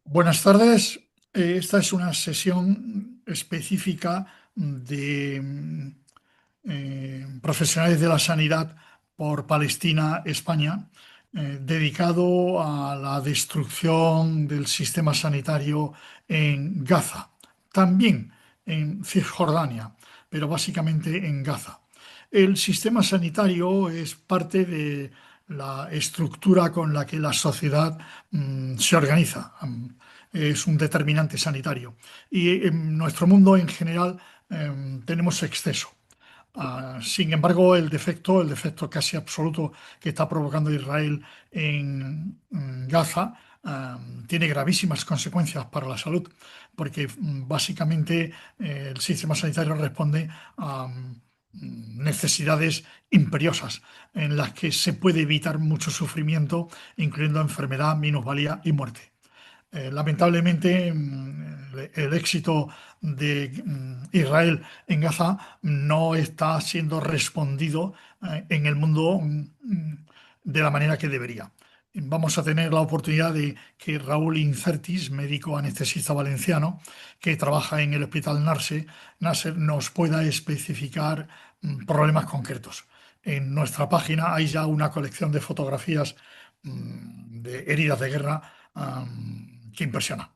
Buenas tardes. Esta es una sesión específica de profesionales de la sanidad por Palestina, España, dedicado a la destrucción del sistema sanitario en Gaza, también en Cisjordania, pero básicamente en Gaza. El sistema sanitario es parte de la estructura con la que la sociedad se organiza. Es un determinante sanitario. Y en nuestro mundo en general tenemos exceso. Sin embargo, el defecto casi absoluto que está provocando Israel en Gaza, tiene gravísimas consecuencias para la salud, porque básicamente el sistema sanitario responde a necesidades imperiosas en las que se puede evitar mucho sufrimiento, incluyendo enfermedad, minusvalía y muerte. Lamentablemente, el éxito de Israel en Gaza no está siendo respondido en el mundo de la manera que debería. Vamos a tener la oportunidad de que Raúl Incertis, médico anestesista valenciano, que trabaja en el Hospital Nasser, nos pueda especificar problemas concretos. En nuestra página hay ya una colección de fotografías de heridas de guerra que impresiona.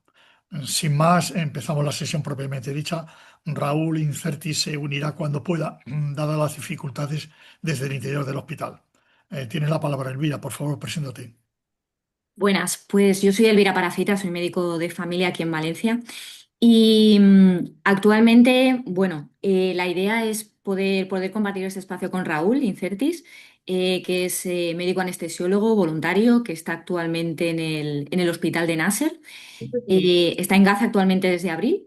Sin más, empezamos la sesión propiamente dicha. Raúl Incerti se unirá cuando pueda, dadas las dificultades desde el interior del hospital. Tienes la palabra, Elvira, por favor, preséntate. Buenas, pues yo soy Elvira Parafita, soy médico de familia aquí en Valencia y actualmente, bueno, la idea es poder compartir este espacio con Raúl Incertis, que es médico anestesiólogo voluntario que está actualmente en el hospital de Nasser. Está en Gaza actualmente desde abril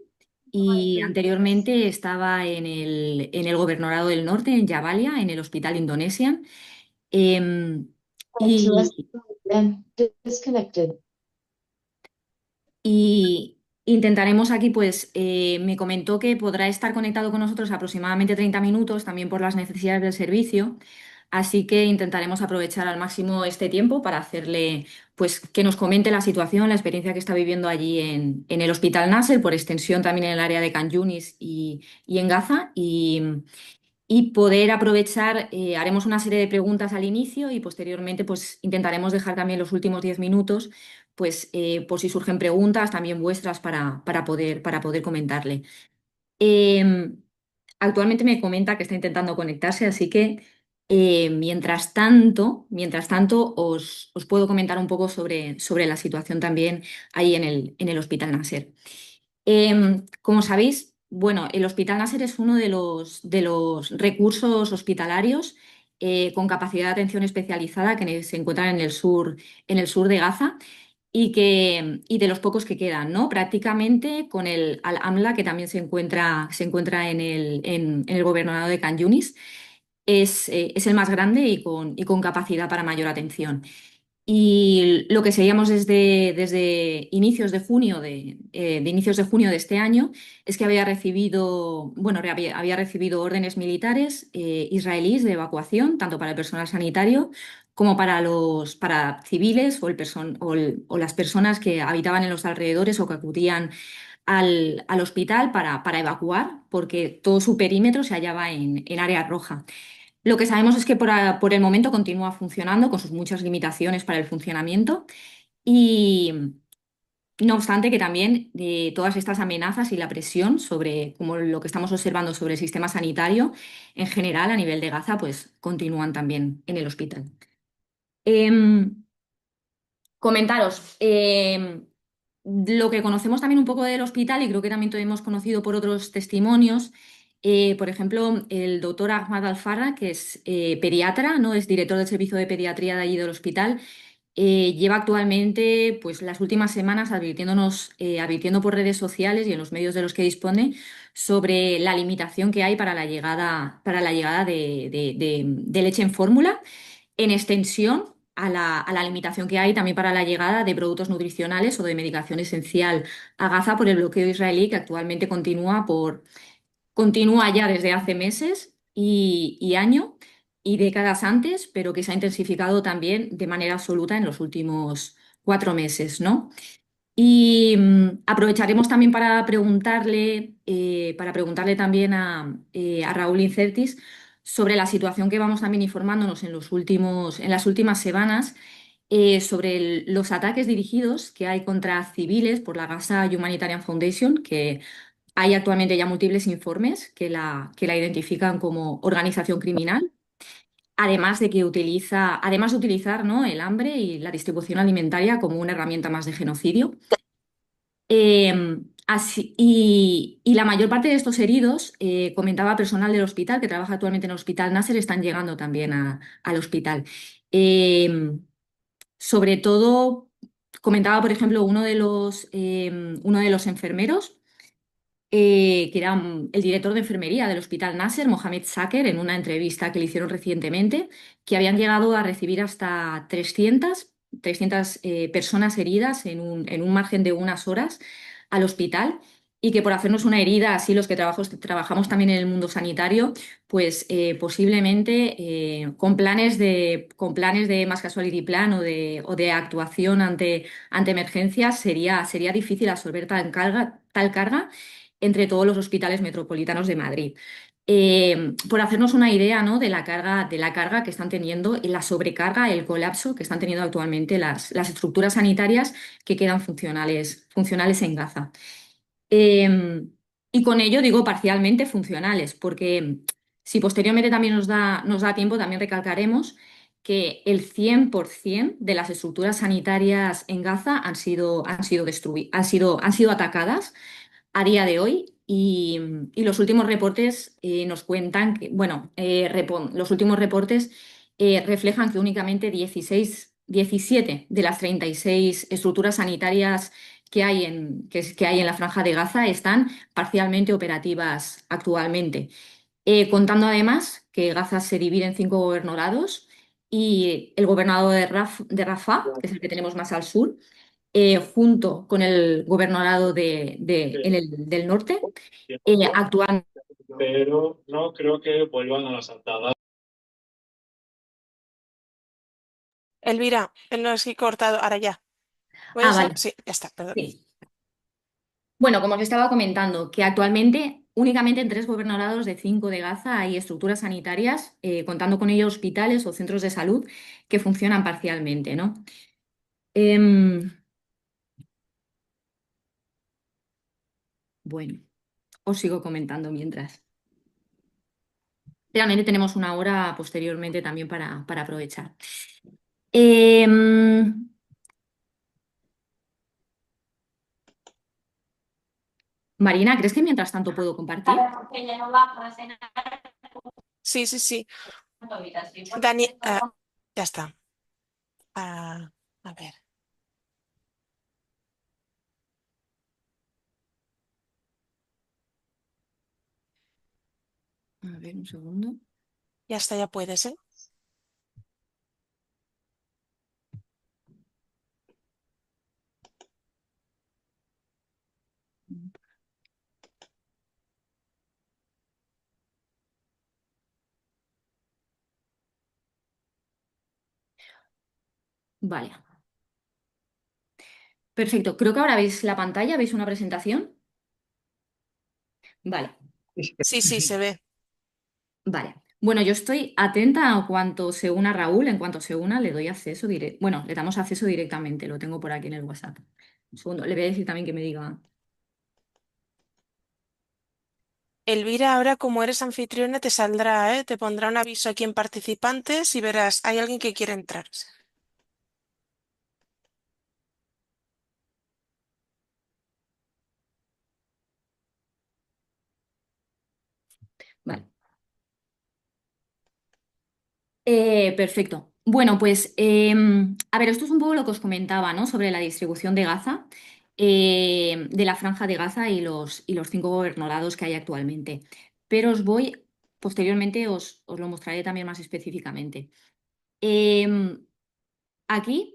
y anteriormente estaba en el Gobernador del Norte, en Jabalia, en el Hospital Indonesian. Em, y Disconnected. Y intentaremos aquí, pues me comentó que podrá estar conectado con nosotros aproximadamente 30 minutos, también por las necesidades del servicio. Así que intentaremos aprovechar al máximo este tiempo para hacerle, pues, que nos comente la situación, la experiencia que está viviendo allí en el Hospital Nasser, por extensión también en el área de Khan Yunis y en Gaza. Y poder aprovechar, haremos una serie de preguntas al inicio y posteriormente pues intentaremos dejar también los últimos 10 minutos pues por si surgen preguntas también vuestras para poder comentarle. Eh, Actualmente me comenta que está intentando conectarse, así que mientras tanto os puedo comentar un poco sobre la situación también ahí en el Hospital Nasser. Como sabéis, bueno, el Hospital Nasser es uno de los recursos hospitalarios con capacidad de atención especializada que se encuentran en el sur de Gaza y de los pocos que quedan, ¿no? Prácticamente con el Al-Amla, que también se encuentra en el gobernador de Khan Yunis, es el más grande y con capacidad para mayor atención. Y lo que seguíamos desde inicios de junio de este año es que había recibido, bueno, había recibido órdenes militares israelíes de evacuación, tanto para el personal sanitario como para civiles o las personas que habitaban en los alrededores o que acudían al hospital para evacuar, porque todo su perímetro se hallaba en área roja. Lo que sabemos es que por el momento continúa funcionando con sus muchas limitaciones para el funcionamiento y no obstante que también todas estas amenazas y la presión sobre, como lo que estamos observando sobre el sistema sanitario en general a nivel de Gaza, pues continúan también en el hospital. Em, Comentaros, lo que conocemos también un poco del hospital y creo que también hemos conocido por otros testimonios, por ejemplo, el doctor Ahmad Al-Farra, que es pediatra, ¿no? Es director del servicio de pediatría de allí del hospital, lleva actualmente pues, las últimas semanas advirtiendo por redes sociales y en los medios de los que dispone sobre la limitación que hay para la llegada de leche en fórmula, en extensión a la limitación que hay también para la llegada de productos nutricionales o de medicación esencial a Gaza por el bloqueo israelí que actualmente continúa ya desde hace meses y año y décadas antes, pero que se ha intensificado también de manera absoluta en los últimos 4 meses, ¿no? Y aprovecharemos también para preguntarle también a Raúl Incertis sobre la situación que vamos también informándonos en las últimas semanas sobre los ataques dirigidos que hay contra civiles por la Gaza Humanitarian Foundation, que hay actualmente ya múltiples informes que la identifican como organización criminal. Además además de utilizar, ¿no?, el hambre y la distribución alimentaria como una herramienta más de genocidio. Y la mayor parte de estos heridos, comentaba personal del hospital que trabaja actualmente en el Hospital Nasser, están llegando también al hospital. Eh, Sobre todo, comentaba, por ejemplo, uno de los enfermeros, que era el director de enfermería del Hospital Nasser, Mohamed Saker, en una entrevista que le hicieron recientemente, que habían llegado a recibir hasta 300 personas heridas en un margen de unas horas al hospital. Y que por hacernos una herida, así los que trabajamos también en el mundo sanitario, pues posiblemente con planes de Mass Casualty Plan o de actuación ante emergencias sería difícil absorber tal carga entre todos los hospitales metropolitanos de Madrid. Por hacernos una idea, ¿no?, de la carga que están teniendo y la sobrecarga, el colapso que están teniendo actualmente las estructuras sanitarias que quedan funcionales en Gaza. Eh, y con ello digo parcialmente funcionales, porque si posteriormente también nos da tiempo, también recalcaremos que el 100% de las estructuras sanitarias en Gaza han sido atacadas a día de hoy. Y los últimos reportes nos cuentan que, bueno, los últimos reportes reflejan que únicamente 17 de las 36 estructuras sanitarias que hay en la Franja de Gaza están parcialmente operativas actualmente. Contando además que Gaza se divide en 5 gobernorados y el gobernador de Rafah, que es el que tenemos más al sur, junto con el gobernador del norte, actualmente. Pero no creo que vuelvan a las andadas. Elvira, no es que he cortado, ahora ya. ¿Puede ser? Vale, Sí, ya está, perdón. sí. Bueno, como os estaba comentando, que actualmente únicamente en 3 gobernorados de 5 de Gaza hay estructuras sanitarias, contando con ello hospitales o centros de salud que funcionan parcialmente, ¿no? Em, bueno, os sigo comentando mientras. Realmente tenemos una hora posteriormente también para aprovechar. Em, Marina, ¿crees que mientras tanto puedo compartir? Sí, sí, sí. Dani, ya está. A ver. A ver, un segundo. Ya está, ya puedes, ¿eh? Vale. Perfecto. Creo que ahora veis la pantalla, ¿veis una presentación? Vale, Sí, sí, se ve. vale. Bueno, yo estoy atenta a cuanto se una Raúl. En cuanto se una, le doy acceso directo. Bueno, le damos acceso directamente. Lo tengo por aquí en el WhatsApp. Un segundo. Le voy a decir también que me diga. Elvira, ahora como eres anfitriona te saldrá, ¿eh? Te pondrá un aviso aquí en participantes y verás, hay alguien que quiere entrar. Vale. Perfecto. Bueno, pues a ver, esto es un poco lo que os comentaba, ¿no?, sobre la distribución de Gaza, de la Franja de Gaza y los 5 gobernorados que hay actualmente. Pero posteriormente os lo mostraré también más específicamente. Em, Aquí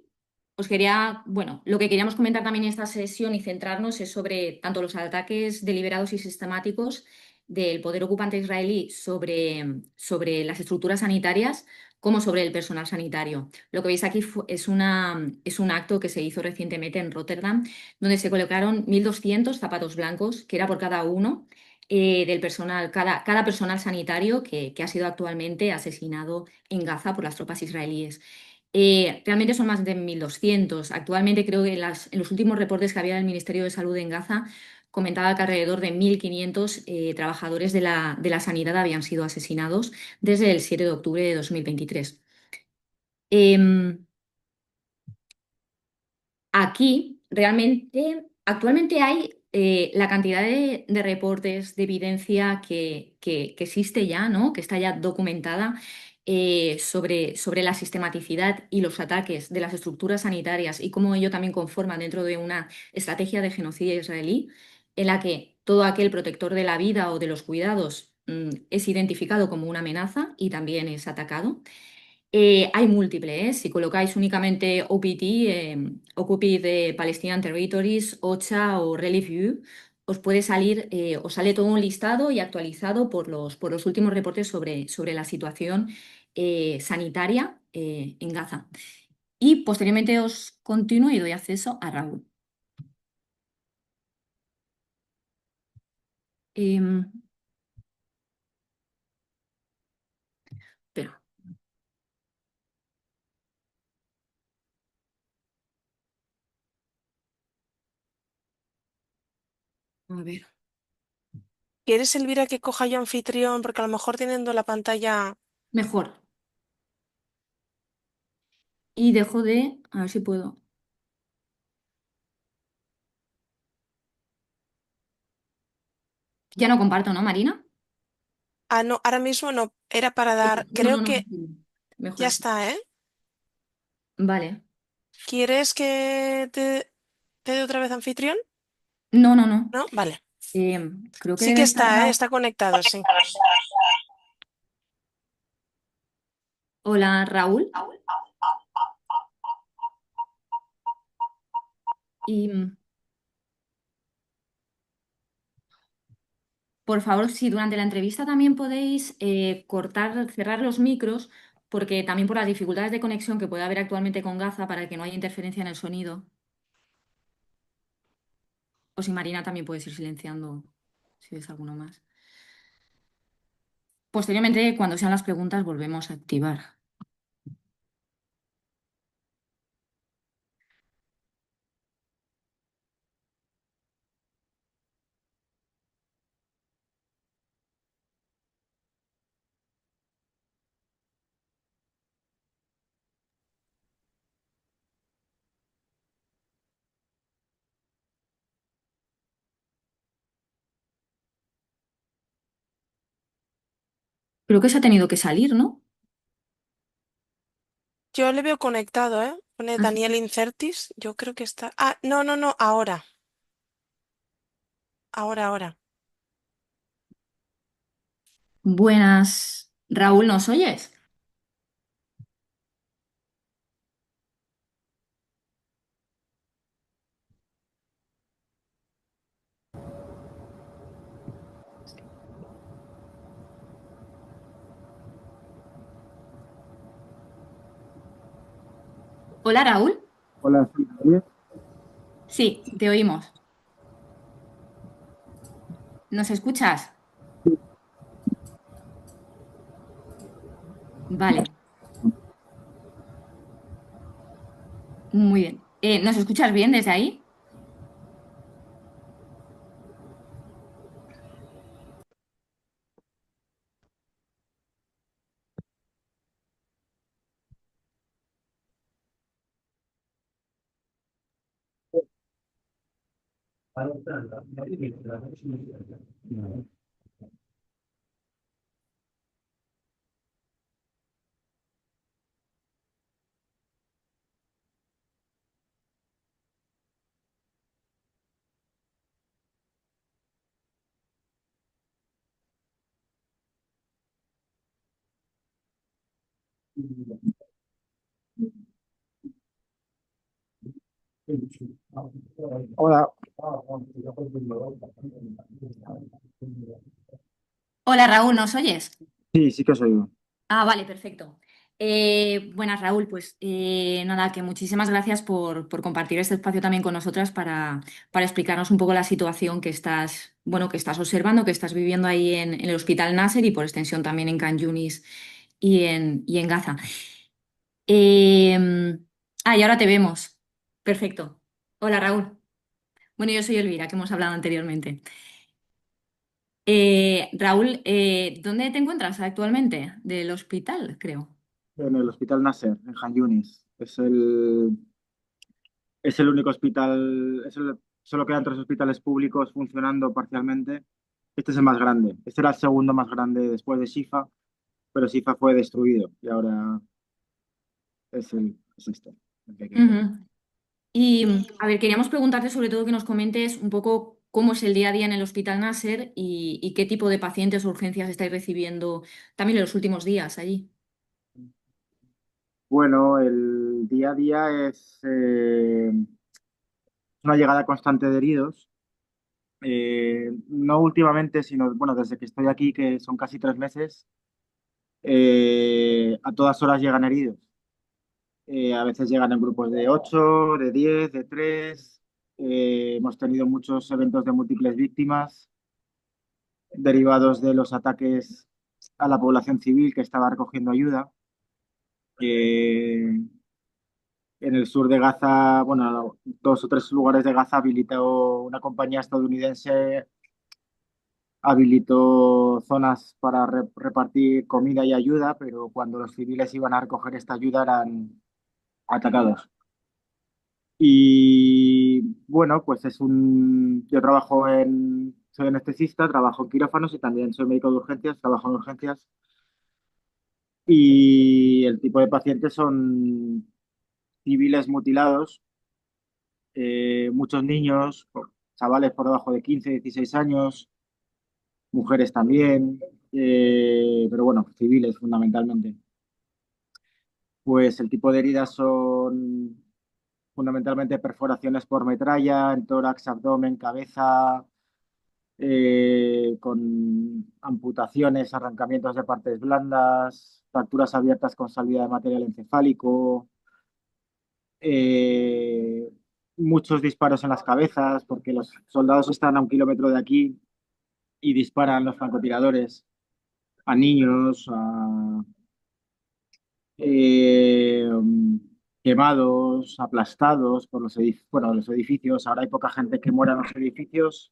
bueno, lo que queríamos comentar también en esta sesión y centrarnos es sobre tanto los ataques deliberados y sistemáticos del poder ocupante israelí sobre las estructuras sanitarias como sobre el personal sanitario. Lo que veis aquí es un acto que se hizo recientemente en Rotterdam, donde se colocaron 1.200 zapatos blancos, que era por cada uno del personal, cada personal sanitario que ha sido actualmente asesinado en Gaza por las tropas israelíes. Realmente son más de 1.200. Actualmente creo que en los últimos reportes que había del Ministerio de Salud en Gaza comentaba que alrededor de 1.500 trabajadores de la sanidad habían sido asesinados desde el 7 de octubre de 2023. Em, Aquí realmente, actualmente hay la cantidad de reportes, de evidencia que existe ya, ¿no? Que está ya documentada sobre la sistematicidad y los ataques de las estructuras sanitarias y cómo ello también conforma dentro de una estrategia de genocidio israelí, en la que todo aquel protector de la vida o de los cuidados es identificado como una amenaza y también es atacado. Hay múltiples, ¿eh? Si colocáis únicamente OPT, Occupied Palestinian Territories, OCHA o Relief View, os puede salir, os sale todo un listado y actualizado por los últimos reportes sobre la situación sanitaria en Gaza. Y posteriormente os continúo y doy acceso a Raúl. Em, Espera, a ver, ¿Quieres, Elvira, que coja yo anfitrión? Porque a lo mejor teniendo la pantalla... mejor. Y dejo de, a ver si puedo. Ya no comparto, ¿no, Marina? Ah, no, ahora mismo no. Era para dar... No, Creo no, no. que Mejor ya así. está, ¿eh? Vale. ¿Quieres que te dé otra vez anfitrión? No, no, no. ¿No? Vale. Creo que Sí que debe estar está, ¿eh? Raúl. Está conectado, sí. Hola, Raúl. Y por favor, si durante la entrevista también podéis cortar, cerrar los micros, porque también por las dificultades de conexión que puede haber actualmente con Gaza para que no haya interferencia en el sonido. O si Marina también puedes ir silenciando si ves alguno más. Posteriormente, cuando sean las preguntas, volvemos a activar. Creo que se ha tenido que salir, ¿no? Yo le veo conectado, ¿eh? Pone Ah, sí. Daniel Incertis. Yo creo que está... Ah, no, no, no. Ahora. Ahora, ahora. Buenas, Raúl, ¿nos oyes? Hola, Raúl. Hola, sí, ¿me oyes? Sí, te oímos. ¿Nos escuchas? Vale, muy bien. ¿Nos escuchas bien desde ahí? Hola. Hola Raúl, ¿nos oyes? Sí, sí que os oigo. Ah, vale, perfecto. Buenas Raúl, pues nada, que muchísimas gracias por compartir este espacio también con nosotras para explicarnos un poco la situación que estás, bueno, que estás observando, que estás viviendo ahí en el Hospital Nasser y por extensión también en Khan Yunis y en Gaza. Eh, y ahora te vemos. Perfecto. Hola Raúl. Bueno, yo soy Elvira, que hemos hablado anteriormente. Raúl, ¿dónde te encuentras actualmente? Del hospital, creo. En el Hospital Nasser, en Han Yunis. Es el único hospital, solo quedan 3 hospitales públicos funcionando parcialmente. Este es el más grande. Este era el segundo más grande después de Shifa, pero Shifa fue destruido y ahora es este, el que queda. Ujú. Y a ver, queríamos preguntarte sobre todo que nos comentes un poco cómo es el día a día en el Hospital Nasser y qué tipo de pacientes o urgencias estáis recibiendo también en los últimos días allí. Bueno, el día a día es una llegada constante de heridos. No últimamente, sino bueno, desde que estoy aquí, que son casi 3 meses, a todas horas llegan heridos. A veces llegan en grupos de 8, de 10, de 3. Hemos tenido muchos eventos de múltiples víctimas derivados de los ataques a la población civil que estaba recogiendo ayuda. Eh, en el sur de Gaza, bueno, 2 o 3 lugares de Gaza habilitó una compañía estadounidense, habilitó zonas para repartir comida y ayuda, pero cuando los civiles iban a recoger esta ayuda eran atacados. Y bueno, pues yo soy anestesista, trabajo en quirófanos y también soy médico de urgencias, trabajo en urgencias. Y el tipo de pacientes son civiles mutilados, muchos niños, chavales por debajo de 15, 16 años, mujeres también, pero bueno, civiles fundamentalmente. Pues el tipo de heridas son fundamentalmente perforaciones por metralla, en tórax, abdomen, cabeza, con amputaciones, arrancamientos de partes blandas, fracturas abiertas con salida de material encefálico, eh, muchos disparos en las cabezas, porque los soldados están a 1 kilómetro de aquí y disparan los francotiradores a niños, eh, quemados, aplastados por bueno, los edificios. Ahora hay poca gente que muera en los edificios,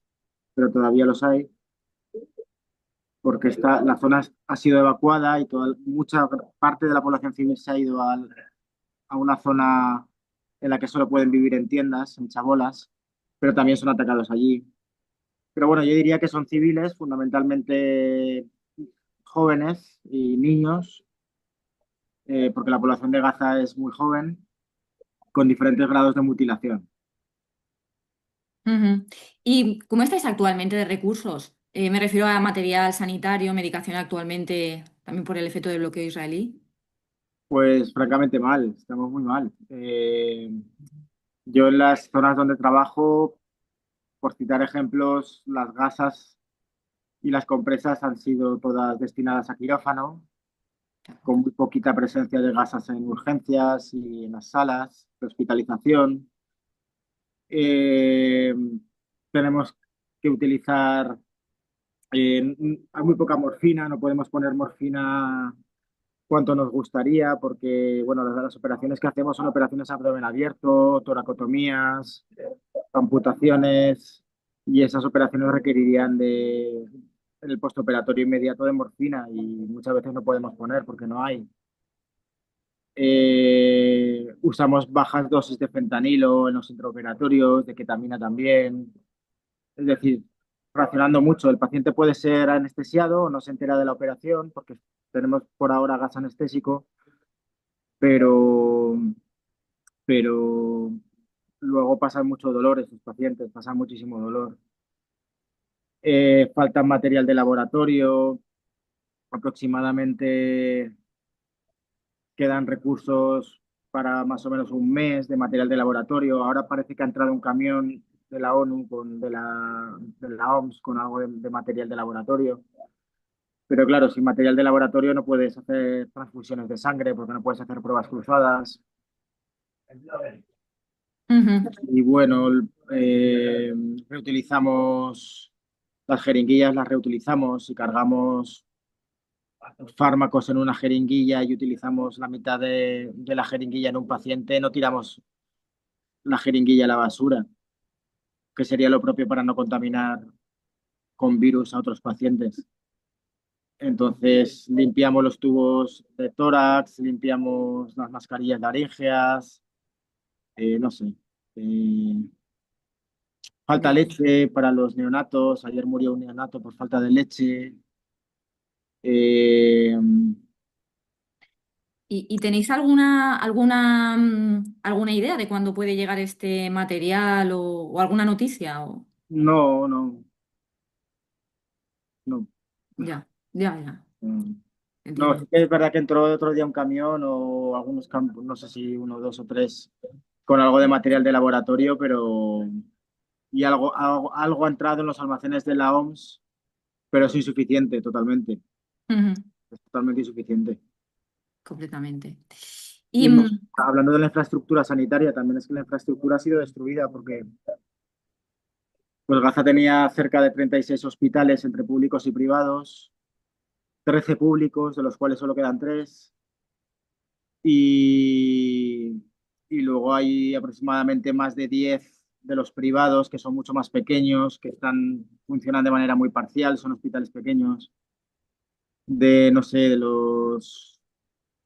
pero todavía los hay, porque la zona ha sido evacuada y mucha parte de la población civil se ha ido a una zona en la que solo pueden vivir en tiendas, en chabolas, pero también son atacados allí. Pero bueno, yo diría que son civiles, fundamentalmente jóvenes y niños, porque la población de Gaza es muy joven, con diferentes grados de mutilación. Ujú. ¿Y cómo estáis actualmente de recursos? Me refiero a material sanitario, medicación actualmente, también por el efecto del bloqueo israelí. Pues francamente mal, estamos muy mal. Yo en las zonas donde trabajo, por citar ejemplos, las gasas y las compresas han sido todas destinadas a quirófano, con muy poquita presencia de gasas en urgencias y en las salas de hospitalización. Eh, Tenemos que utilizar, hay muy poca morfina, no podemos poner morfina cuanto nos gustaría, porque bueno, las operaciones que hacemos son operaciones a abdomen abierto, toracotomías, amputaciones, y esas operaciones requerirían en el postoperatorio inmediato de morfina y muchas veces no podemos poner porque no hay. Usamos bajas dosis de fentanilo en los intraoperatorios, de ketamina también. Es decir, racionando mucho. El paciente puede ser anestesiado o no se entera de la operación porque tenemos por ahora gas anestésico, pero, pero luego pasan mucho dolor esos pacientes, pasan muchísimo dolor. Falta material de laboratorio, aproximadamente quedan recursos para más o menos un mes de material de laboratorio. Ahora parece que ha entrado un camión de la ONU, de la OMS, con algo de material de laboratorio. Pero claro, sin material de laboratorio no puedes hacer transfusiones de sangre porque no puedes hacer pruebas cruzadas. Ujú. Y bueno, reutilizamos las jeringuillas, las reutilizamos y cargamos fármacos en una jeringuilla y utilizamos la mitad de la jeringuilla en un paciente, no tiramos la jeringuilla a la basura, que sería lo propio para no contaminar con virus a otros pacientes. Entonces, limpiamos los tubos de tórax, limpiamos las mascarillas laríngeas, no sé. eh, Falta Ya. leche para los neonatos. Ayer murió un neonato por falta de leche. Eh, ¿Y tenéis alguna idea de cuándo puede llegar este material o alguna noticia? no, no, no. Ya, ya, ya, Mm. No, entiendo. sí que es verdad que entró otro día un camión o algunos campos, no sé si uno, dos o tres, con algo de material de laboratorio, pero y algo ha entrado en los almacenes de la OMS, pero es insuficiente totalmente. Ujú. Es totalmente insuficiente. Completamente. Y Y hablando de la infraestructura sanitaria, también es que la infraestructura ha sido destruida porque pues Gaza tenía cerca de 36 hospitales entre públicos y privados, 13 públicos, de los cuales solo quedan 3, y, y luego hay aproximadamente más de 10 de los privados que son mucho más pequeños, que funcionan de manera muy parcial, son hospitales pequeños. De, no sé, de los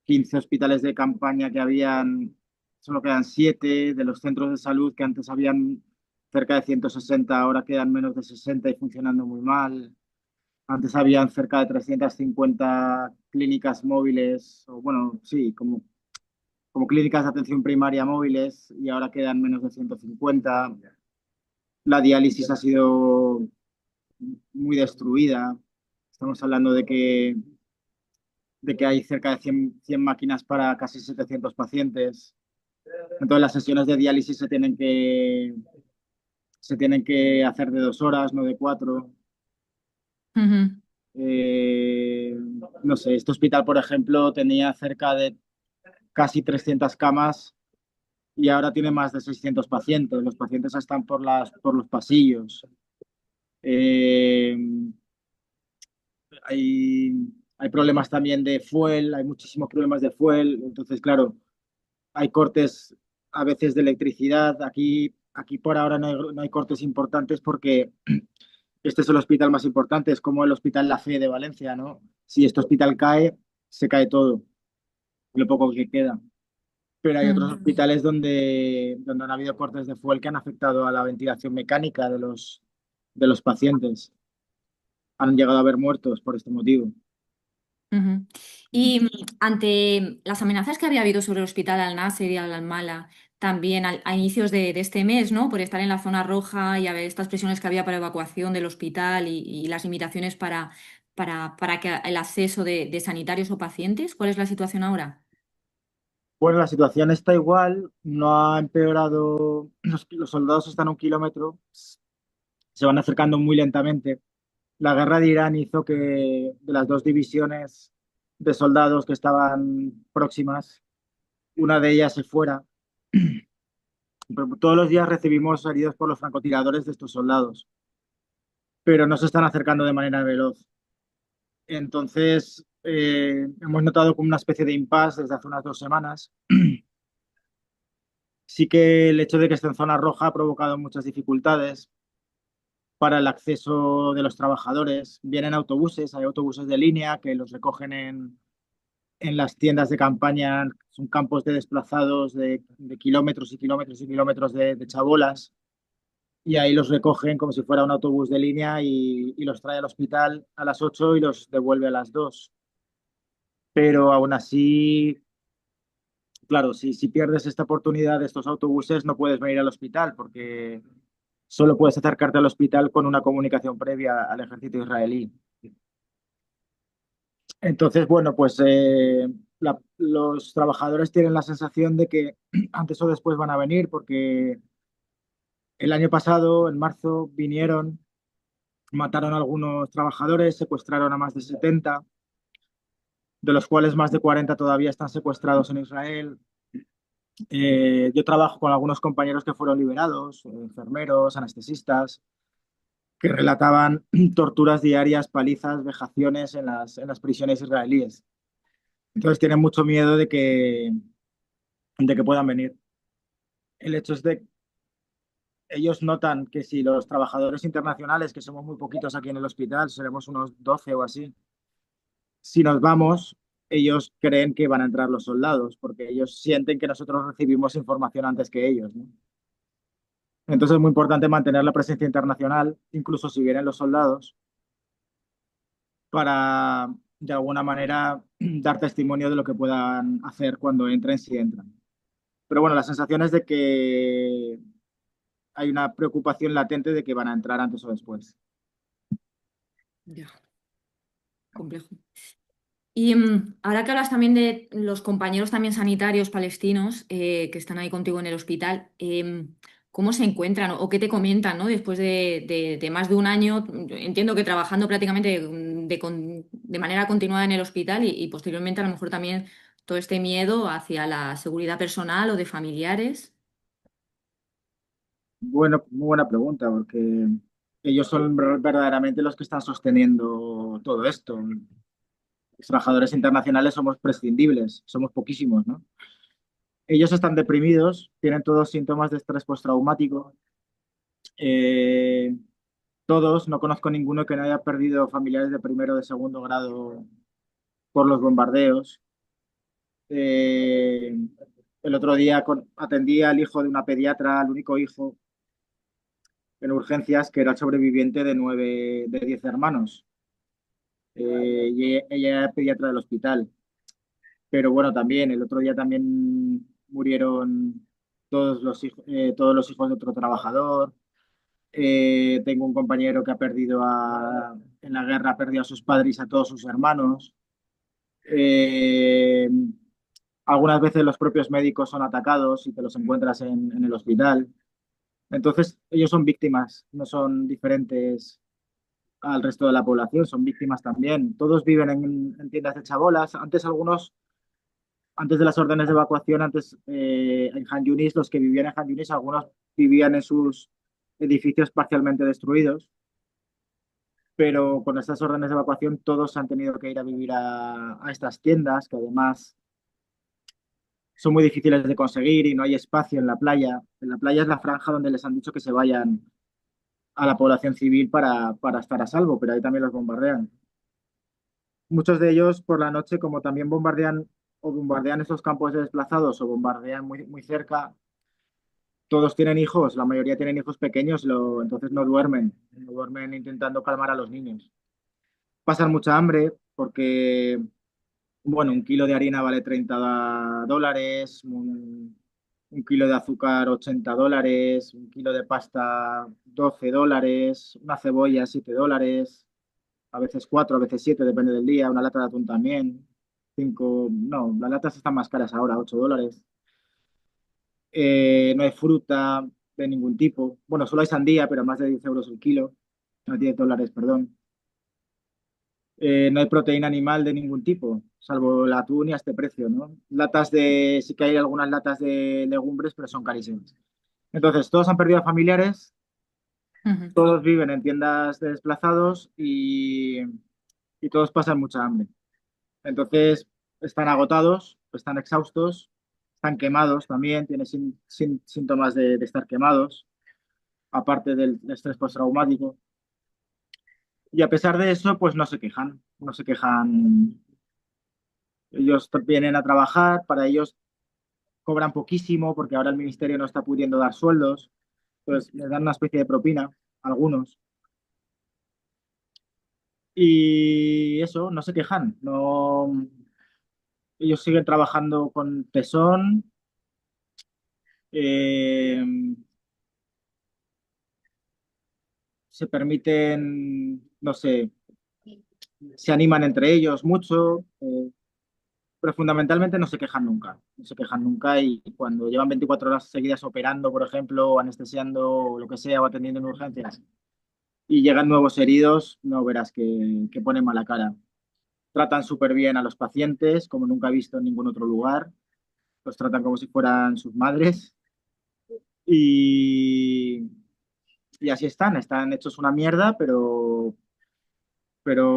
15 hospitales de campaña que habían, solo quedan 7. De los centros de salud que antes habían cerca de 160, ahora quedan menos de 60 y funcionando muy mal. Antes habían cerca de 350 clínicas móviles, o bueno, sí, como clínicas de atención primaria móviles, y ahora quedan menos de 150. La diálisis ha sido muy destruida. Estamos hablando de que hay cerca de 100 máquinas para casi 700 pacientes. Entonces las sesiones de diálisis se tienen que hacer de 2 horas, no de 4. ujú, Eh, no sé, este hospital, por ejemplo, tenía cerca de casi 300 camas y ahora tiene más de 600 pacientes. Los pacientes están por los pasillos. Eh, hay, hay problemas también de fuel, hay muchísimos problemas de fuel. Entonces, claro, hay cortes a veces de electricidad. Aquí por ahora no hay cortes importantes porque este es el hospital más importante, es como el Hospital La Fe de Valencia, ¿no? Si este hospital cae, se cae todo, lo poco que queda. Pero hay otros ujú. hospitales donde han habido cortes de fuel que han afectado a la ventilación mecánica de los pacientes. Han llegado a haber muertos por este motivo. Ujú. Y ante las amenazas que había habido sobre el hospital Al-Nasser y Al-Almala, también a inicios de este mes, ¿no? Por estar en la zona roja y a ver estas presiones que había para evacuación del hospital y las limitaciones para que el acceso de sanitarios o pacientes, ¿cuál es la situación ahora? Bueno, la situación está igual, no ha empeorado. Los soldados están a 1 kilómetro, se van acercando muy lentamente. La guerra de Irán hizo que de las 2 divisiones de soldados que estaban próximas, una de ellas se fuera. Pero todos los días recibimos heridos por los francotiradores de estos soldados, pero no se están acercando de manera veloz. Entonces, hemos notado como una especie de impasse desde hace unas 2 semanas. Sí que el hecho de que esté en zona roja ha provocado muchas dificultades para el acceso de los trabajadores. Vienen autobuses, hay autobuses de línea que los recogen en las tiendas de campaña, son campos de desplazados de kilómetros y kilómetros y kilómetros de chabolas, y ahí los recogen como si fuera un autobús de línea y los trae al hospital a las 8 y los devuelve a las 2. Pero aún así, claro, si pierdes esta oportunidad de estos autobuses, no puedes venir al hospital porque solo puedes acercarte al hospital con una comunicación previa al ejército israelí. Entonces, bueno, pues los trabajadores tienen la sensación de que antes o después van a venir porque el año pasado, en marzo, vinieron Mataron a algunos trabajadores, secuestraron a más de 70, de los cuales más de 40 todavía están secuestrados en Israel. Yo trabajo con algunos compañeros que fueron liberados, enfermeros, anestesistas, que relataban torturas diarias, palizas, vejaciones en las prisiones israelíes. Entonces tienen mucho miedo de que puedan venir. El hecho es de ellos notan que si los trabajadores internacionales, que somos muy poquitos aquí en el hospital, seremos unos 12 o así, si nos vamos, ellos creen que van a entrar los soldados, porque ellos sienten que nosotros recibimos información antes que ellos, ¿no? Entonces es muy importante mantener la presencia internacional, incluso si vienen los soldados, para de alguna manera dar testimonio de lo que puedan hacer cuando entren, si entran. Pero bueno, la sensación es de que hay una preocupación latente de que van a entrar antes o después. Ya, complejo. Y ahora que hablas también de los compañeros también sanitarios palestinos que están ahí contigo en el hospital, ¿cómo se encuentran o qué te comentan, ¿no? Después de más de un año, entiendo que trabajando prácticamente de manera continuada en el hospital y posteriormente a lo mejor también todo este miedo hacia la seguridad personal o de familiares. Bueno, muy buena pregunta, porque ellos son verdaderamente los que están sosteniendo todo esto. Los trabajadores internacionales somos prescindibles, somos poquísimos, ¿no? Ellos están deprimidos, tienen todos síntomas de estrés postraumático. Eh, Todos, no conozco ninguno que no haya perdido familiares de primero o de segundo grado por los bombardeos. Eh, el otro día atendí al hijo de una pediatra, al único hijo en urgencias, que era el sobreviviente de 10 hermanos. Y ella era pediatra del hospital. Pero bueno, también el otro día también murieron todos los hijos de otro trabajador. Tengo un compañero que en la guerra ha perdido a sus padres y a todos sus hermanos. Eh, Algunas veces los propios médicos son atacados y te los encuentras en el hospital. Entonces, ellos son víctimas, no son diferentes al resto de la población, son víctimas también. Todos viven en tiendas de chabolas. Antes de las órdenes de evacuación, en Han Yunis, los que vivían en Han Yunis, algunos vivían en sus edificios parcialmente destruidos, pero con estas órdenes de evacuación todos han tenido que ir a vivir a estas tiendas, que además son muy difíciles de conseguir y no hay espacio en la playa. En la playa es la franja donde les han dicho que se vayan a la población civil para estar a salvo, pero ahí también los bombardean. Muchos de ellos por la noche, como también bombardean esos campos de desplazados o bombardean muy, muy cerca, todos tienen hijos, la mayoría tienen hijos pequeños, entonces no duermen intentando calmar a los niños. Pasan mucha hambre porque, bueno, un kilo de harina vale $30, un kilo de azúcar $80, un kilo de pasta $12, una cebolla $7, a veces 4, a veces 7, depende del día, una lata de atún también, 5, no, las latas están más caras ahora, $8. No hay fruta de ningún tipo. Bueno, solo hay sandía, pero más de 10 euros el kilo. No, $10, perdón. No hay proteína animal de ningún tipo, salvo el atún y a este precio, ¿no? Sí que hay algunas latas de legumbres, pero son carísimas. Entonces, todos han perdido a familiares, Ujú. todos viven en tiendas de desplazados y todos pasan mucha hambre. Entonces, están agotados, están exhaustos, están quemados también, tienen síntomas de estar quemados, aparte del estrés postraumático. Y a pesar de eso, pues no se quejan, no se quejan. Ellos vienen a trabajar, para ellos cobran poquísimo porque ahora el ministerio no está pudiendo dar sueldos, pues les dan una especie de propina, algunos. Y eso, no se quejan, no, ellos siguen trabajando con tesón. eh, Se permiten, no sé, se animan entre ellos mucho, pero fundamentalmente no se quejan nunca. No se quejan nunca y cuando llevan 24 horas seguidas operando, por ejemplo, o anestesiando o lo que sea, o atendiendo en urgencias, y llegan nuevos heridos, no verás que ponen mala cara. Tratan súper bien a los pacientes, como nunca he visto en ningún otro lugar. Los tratan como si fueran sus madres y, y así están hechos una mierda, pero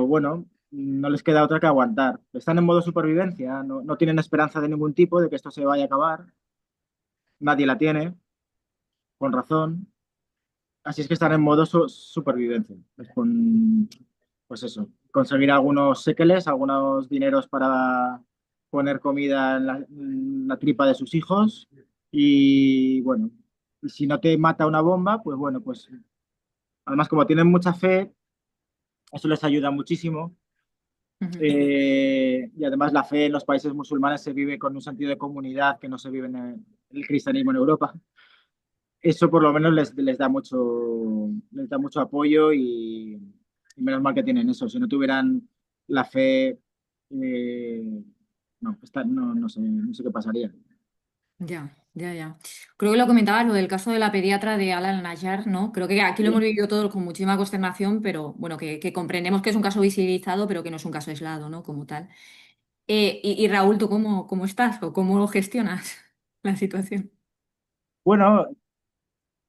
bueno, no les queda otra que aguantar. Están en modo supervivencia, no tienen esperanza de ningún tipo de que esto se vaya a acabar. Nadie la tiene, con razón. Así es que están en modo supervivencia. Pues eso, conseguir algunos séqueles, algunos dineros para poner comida en la tripa de sus hijos. Y bueno, y si no te mata una bomba, pues bueno, pues además como tienen mucha fe, eso les ayuda muchísimo. Ujú. Y además la fe en los países musulmanes se vive con un sentido de comunidad que no se vive en el cristianismo en Europa. Eso por lo menos les da mucho apoyo y menos mal que tienen eso. Si no tuvieran la fe, no sé qué pasaría. Ya, ya, ya. Creo que lo comentabas, lo del caso de la pediatra de Ala al-Najjar, ¿no? Creo que aquí lo hemos Sí. vivido todos con muchísima consternación, pero bueno, que comprendemos que es un caso visibilizado, pero que no es un caso aislado, ¿no? Como tal. Y Raúl, ¿tú cómo estás o cómo gestionas la situación? Bueno,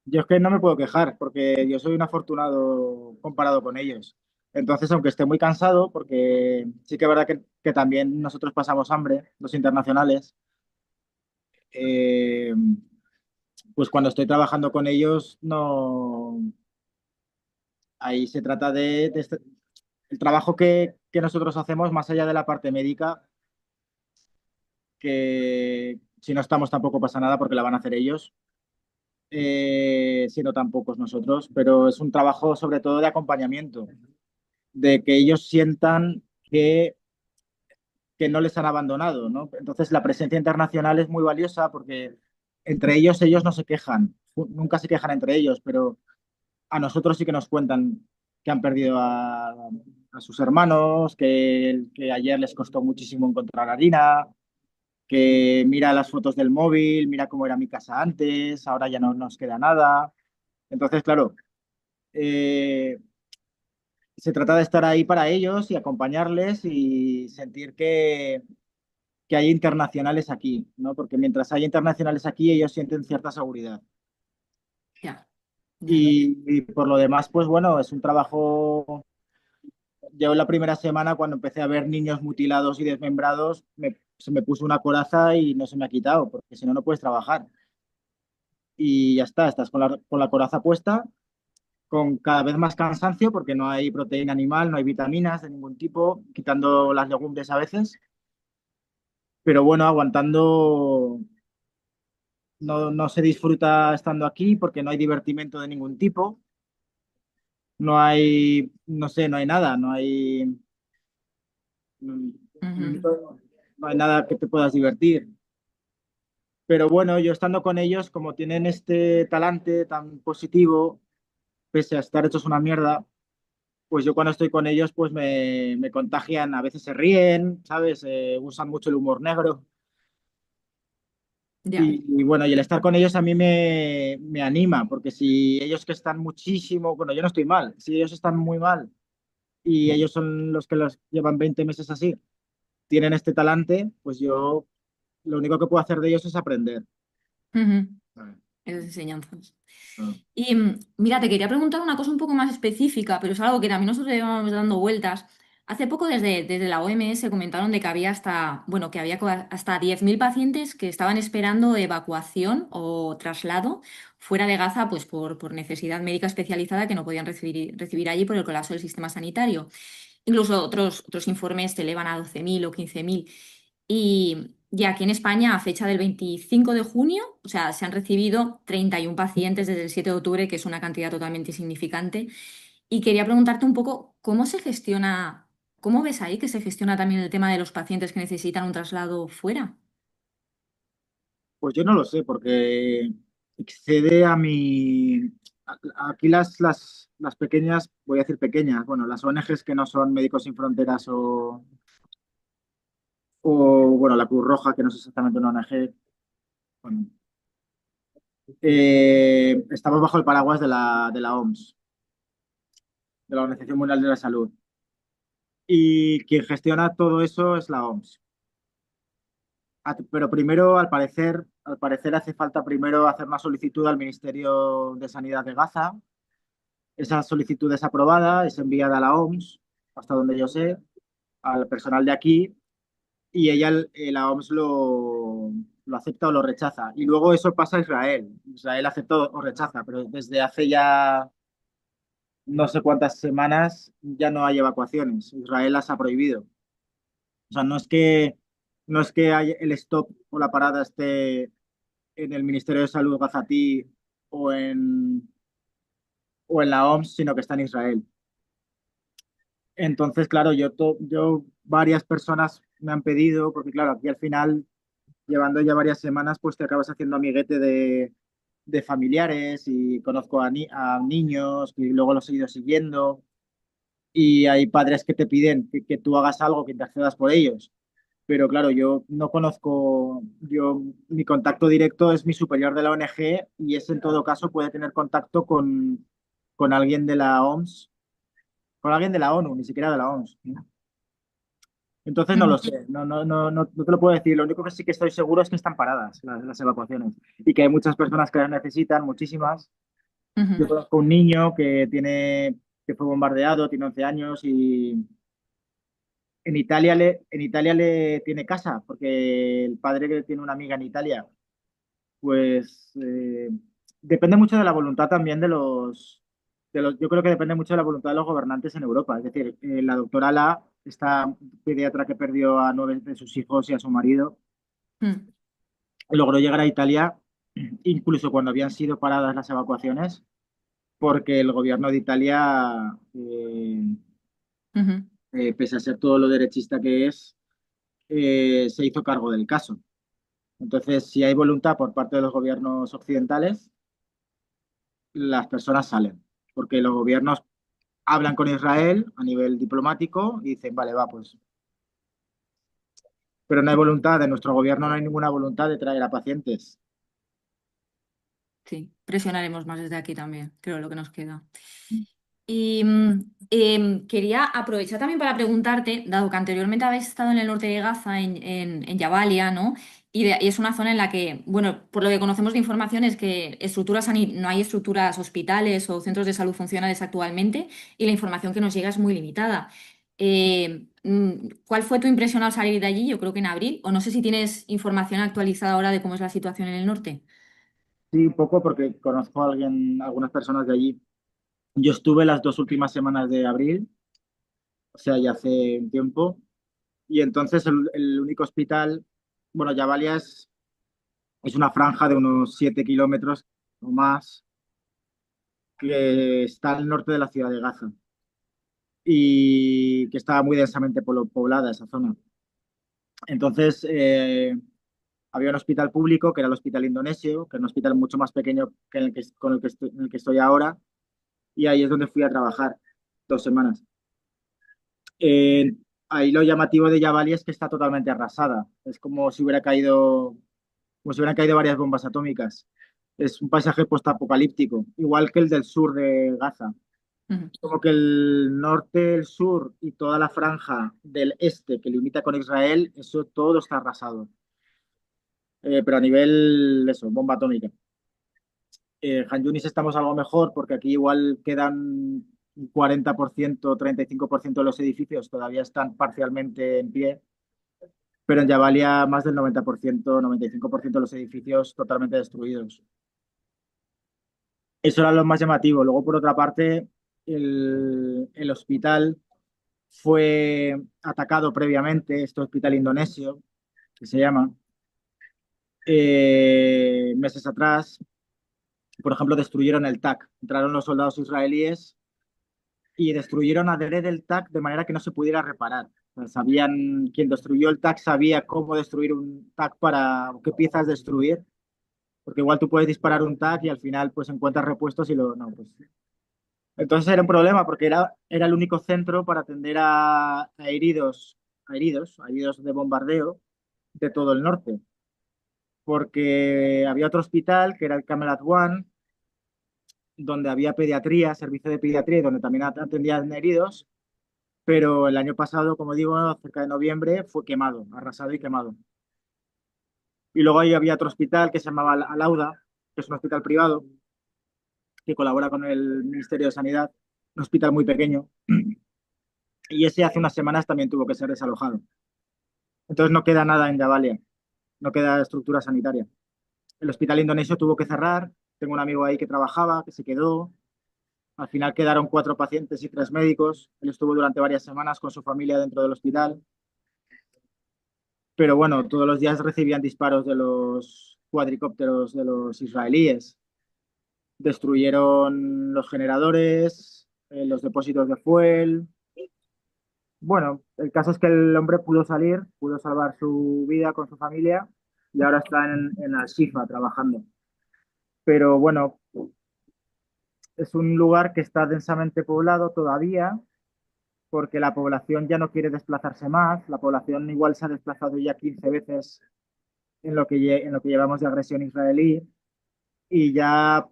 yo es que no me puedo quejar porque yo soy un afortunado comparado con ellos. Entonces, aunque esté muy cansado, porque sí que es verdad que también nosotros pasamos hambre, los internacionales, eh, pues cuando estoy trabajando con ellos, no, ahí se trata el trabajo que nosotros hacemos más allá de la parte médica, que si no estamos tampoco pasa nada porque la van a hacer ellos, si no tampoco nosotros, pero es un trabajo sobre todo de acompañamiento, de que ellos sientan que no les han abandonado, ¿no? Entonces la presencia internacional es muy valiosa porque entre ellos no se quejan, nunca se quejan entre ellos, pero a nosotros sí que nos cuentan que han perdido a sus hermanos, que ayer les costó muchísimo encontrar harina, que mira las fotos del móvil, mira cómo era mi casa antes, ahora ya no nos queda nada. Entonces, claro, eh, se trata de estar ahí para ellos y acompañarles y sentir que hay internacionales aquí, ¿no? Porque mientras hay internacionales aquí, ellos sienten cierta seguridad. Ya, ya, ya. Y por lo demás, pues bueno, es un trabajo. Yo la primera semana, cuando empecé a ver niños mutilados y desmembrados, se me puso una coraza y no se me ha quitado, porque si no, no puedes trabajar. Y ya está, estás con la coraza puesta, con cada vez más cansancio, porque no hay proteína animal, no hay vitaminas de ningún tipo, quitando las legumbres a veces. Pero bueno, aguantando, no se disfruta estando aquí porque no hay divertimento de ningún tipo, no hay, no sé, no hay nada, mm, Ujú. no hay nada que te puedas divertir. Pero bueno, yo estando con ellos, como tienen este talante tan positivo, pese a estar hechos una mierda, pues yo cuando estoy con ellos, pues me contagian, a veces se ríen, ¿sabes? Usan mucho el humor negro. Ya. Y bueno, y el estar con ellos a mí me anima, porque si ellos que están muchísimo, bueno, yo no estoy mal, si ellos están muy mal y ellos son los que los llevan 20 meses así, tienen este talante, pues yo lo único que puedo hacer de ellos es aprender. Ujú. ¿Sabes? Esas enseñanzas. Ah. Y mira, te quería preguntar una cosa un poco más específica, pero es algo que también nosotros llevamos dando vueltas. Hace poco desde la OMS comentaron de que había hasta, bueno, que había hasta 10.000 pacientes que estaban esperando evacuación o traslado fuera de Gaza, pues por necesidad médica especializada que no podían recibir allí por el colapso del sistema sanitario. Incluso otros informes te elevan a 12.000 o 15.000. Y aquí en España, a fecha del 25 de junio, o sea, se han recibido 31 pacientes desde el 7 de octubre, que es una cantidad totalmente insignificante. Y quería preguntarte un poco cómo se gestiona, cómo ves ahí que se gestiona también el tema de los pacientes que necesitan un traslado fuera. Pues yo no lo sé, porque excede a mi... Aquí las pequeñas, voy a decir pequeñas, bueno, las ONGs que no son Médicos Sin Fronteras bueno, la Cruz Roja, que no es exactamente una ONG, bueno, estamos bajo el paraguas de la OMS. de la Organización Mundial de la Salud. Y quien gestiona todo eso es la OMS. Pero primero, al parecer hace falta primero hacer una solicitud al Ministerio de Sanidad de Gaza. Esa solicitud es aprobada, es enviada a la OMS, hasta donde yo sé, al personal de aquí, y la OMS lo acepta o lo rechaza. Y luego eso pasa a Israel. Israel acepta o rechaza, pero desde hace ya no sé cuántas semanas ya no hay evacuaciones. Israel las ha prohibido. O sea, no es que el stop o la parada esté en el Ministerio de Salud gazatí o o en la OMS, sino que está en Israel. Entonces, claro, yo varias personas me han pedido, porque claro, aquí al final, llevando ya varias semanas, pues te acabas haciendo amiguete de familiares y conozco a niños y luego los he ido siguiendo y hay padres que te piden que tú hagas algo, que intercedas por ellos. Pero claro, yo no conozco, mi contacto directo es mi superior de la ONG y ese en todo caso puede tener contacto con alguien de la OMS, con alguien de la ONU, ni siquiera de la OMS, ¿no? Entonces no lo Ujú, sé, no te lo puedo decir. Lo único que sí que estoy seguro es que están paradas las evacuaciones y que hay muchas personas que las necesitan, muchísimas. Yo ujú. conozco un niño que fue bombardeado, tiene 11 años y en Italia le tiene casa, porque el padre que tiene una amiga en Italia, pues depende mucho de la voluntad también yo creo que depende mucho de la voluntad de los gobernantes en Europa. Es decir, la doctora La, esta pediatra que perdió a 9 de sus hijos y a su marido, Mm, logró llegar a Italia incluso cuando habían sido paradas las evacuaciones, porque el gobierno de Italia, ujú. pese a ser todo lo derechista que es, se hizo cargo del caso. Entonces, si hay voluntad por parte de los gobiernos occidentales, las personas salen, porque los gobiernos hablan con Israel a nivel diplomático y dicen, vale, va, pues. Pero no hay voluntad, de nuestro gobierno no hay ninguna voluntad de traer a pacientes. Sí, presionaremos más desde aquí también, creo lo que nos queda. Y quería aprovechar también para preguntarte, dado que anteriormente habéis estado en el norte de Gaza, en Jabalia, ¿no? Y es una zona en la que, bueno, por lo que conocemos de información es que no hay estructuras hospitales o centros de salud funcionales actualmente y la información que nos llega es muy limitada. ¿Cuál fue tu impresión al salir de allí? Yo creo que en abril, o no sé si tienes información actualizada ahora de cómo es la situación en el norte. Sí, un poco porque conozco algunas personas de allí. Yo estuve las 2 últimas semanas de abril, o sea, ya hace un tiempo, y entonces el único hospital, bueno, Jabalia es una franja de unos 7 kilómetros o más que está al norte de la ciudad de Gaza y que está muy densamente poblada esa zona. Entonces, había un hospital público que era el Hospital Indonesio, que es un hospital mucho más pequeño que en el que estoy ahora, y ahí es donde fui a trabajar 2 semanas. Eh, Ahí lo llamativo de Yavali es que está totalmente arrasada. Es como si hubieran caído varias bombas atómicas. Es un paisaje postapocalíptico, igual que el del sur de Gaza. Ujú. Como que el norte, el sur y toda la franja del este que limita con Israel, eso todo está arrasado. Pero a nivel, eso, bomba atómica. Han Yunis estamos algo mejor porque aquí igual quedan un 40%, 35% de los edificios todavía están parcialmente en pie, pero en Jabalia más del 90%, 95% de los edificios totalmente destruidos. Eso era lo más llamativo. Luego, por otra parte, el hospital fue atacado previamente, este hospital indonesio, que se llama, meses atrás. Por ejemplo, destruyeron el TAC. Entraron los soldados israelíes y destruyeron adrede el TAC de manera que no se pudiera reparar. O sea, quien destruyó el TAC sabía cómo destruir un TAC qué piezas destruir, porque igual tú puedes disparar un TAC y al final pues encuentras repuestos y no, pues. Entonces era un problema porque era el único centro para atender a heridos de bombardeo de todo el norte, porque había otro hospital que era el Camelat One, donde había pediatría, servicio de pediatría, y donde también atendían heridos, pero el año pasado, como digo, cerca de noviembre, fue quemado, arrasado y quemado. Y luego ahí había otro hospital que se llamaba Alauda, que es un hospital privado que colabora con el Ministerio de Sanidad, un hospital muy pequeño, y ese hace unas semanas también tuvo que ser desalojado. Entonces no queda nada en Jabalia, no queda estructura sanitaria. El hospital indonesio tuvo que cerrar, tengo un amigo ahí que trabajaba, que se quedó, al final quedaron 4 pacientes y 3 médicos, él estuvo durante varias semanas con su familia dentro del hospital, pero bueno, todos los días recibían disparos de los cuadricópteros de los israelíes, destruyeron los generadores, los depósitos de fuel. Bueno, el caso es que el hombre pudo salir, pudo salvar su vida con su familia y ahora está en Al-Shifa trabajando. Pero bueno, es un lugar que está densamente poblado todavía porque la población ya no quiere desplazarse más. La población igual se ha desplazado ya 15 veces en lo que llevamos de agresión israelí y ya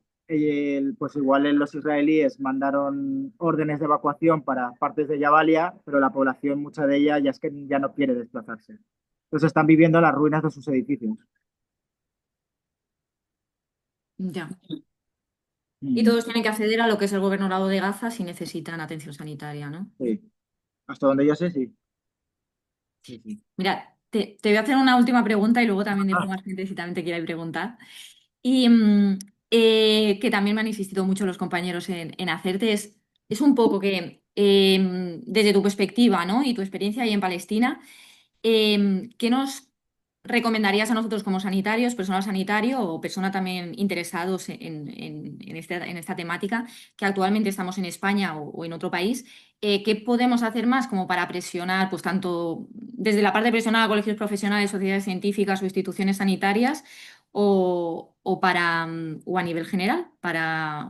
pues igual los israelíes mandaron órdenes de evacuación para partes de Jabalia, pero la población, mucha de ella, ya es que ya no quiere desplazarse. Entonces están viviendo las ruinas de sus edificios. Ya. Y Mm, todos tienen que acceder a lo que es el gobernador de Gaza si necesitan atención sanitaria, ¿no? sí, hasta donde yo sé, sí. Sí, sí. Mira, te voy a hacer una última pregunta y luego también dejo Ah, más gente si también te quiere preguntar. Y que también me han insistido mucho los compañeros en hacerte es un poco que desde tu perspectiva, ¿no? Y tu experiencia ahí en Palestina, ¿qué nos recomendarías a nosotros como sanitarios, personal sanitario o persona también interesados en esta temática, que actualmente estamos en España o en otro país? ¿Qué podemos hacer más como para presionar, pues tanto desde la parte presional a colegios profesionales, sociedades científicas o instituciones sanitarias, o a nivel general, para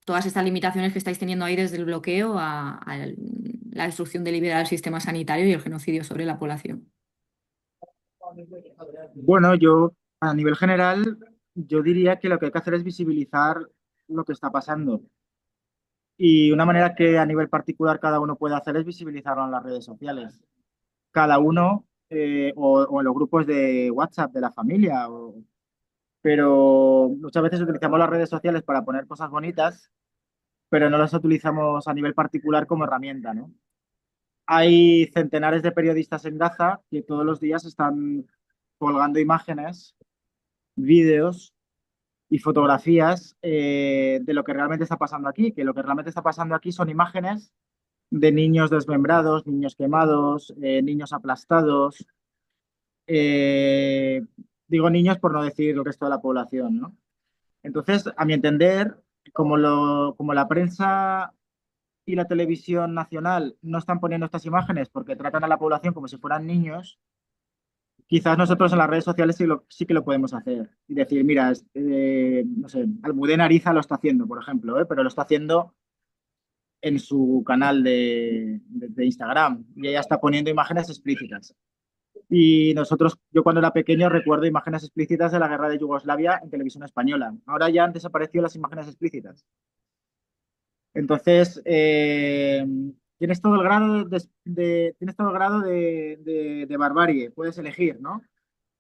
todas estas limitaciones que estáis teniendo ahí desde el bloqueo a la destrucción deliberada del sistema sanitario y el genocidio sobre la población? bueno, yo a nivel general, yo diría que lo que hay que hacer es visibilizar lo que está pasando. Y una manera que a nivel particular cada uno puede hacer es visibilizarlo en las redes sociales. Cada uno o en los grupos de WhatsApp de la familia. Pero muchas veces utilizamos las redes sociales para poner cosas bonitas, pero no las utilizamos a nivel particular como herramienta, ¿no? Hay centenares de periodistas en Gaza que todos los días están colgando imágenes, vídeos y fotografías de lo que realmente está pasando aquí, que lo que realmente está pasando aquí son imágenes de niños desmembrados, niños quemados, niños aplastados. eh, Digo niños por no decir el resto de la población, ¿no? Entonces, a mi entender, como la prensa y la televisión nacional no están poniendo estas imágenes porque tratan a la población como si fueran niños, quizás nosotros en las redes sociales sí que lo podemos hacer. Y decir, mira, no sé, Almudena Ariza lo está haciendo, por ejemplo, pero lo está haciendo en su canal de Instagram y ella está poniendo imágenes explícitas. Y nosotros, yo cuando era pequeño recuerdo imágenes explícitas de la guerra de Yugoslavia en televisión española. Ahora ya han desaparecido las imágenes explícitas. Entonces, tienes todo el grado tienes todo el grado de barbarie. Puedes elegir, ¿no?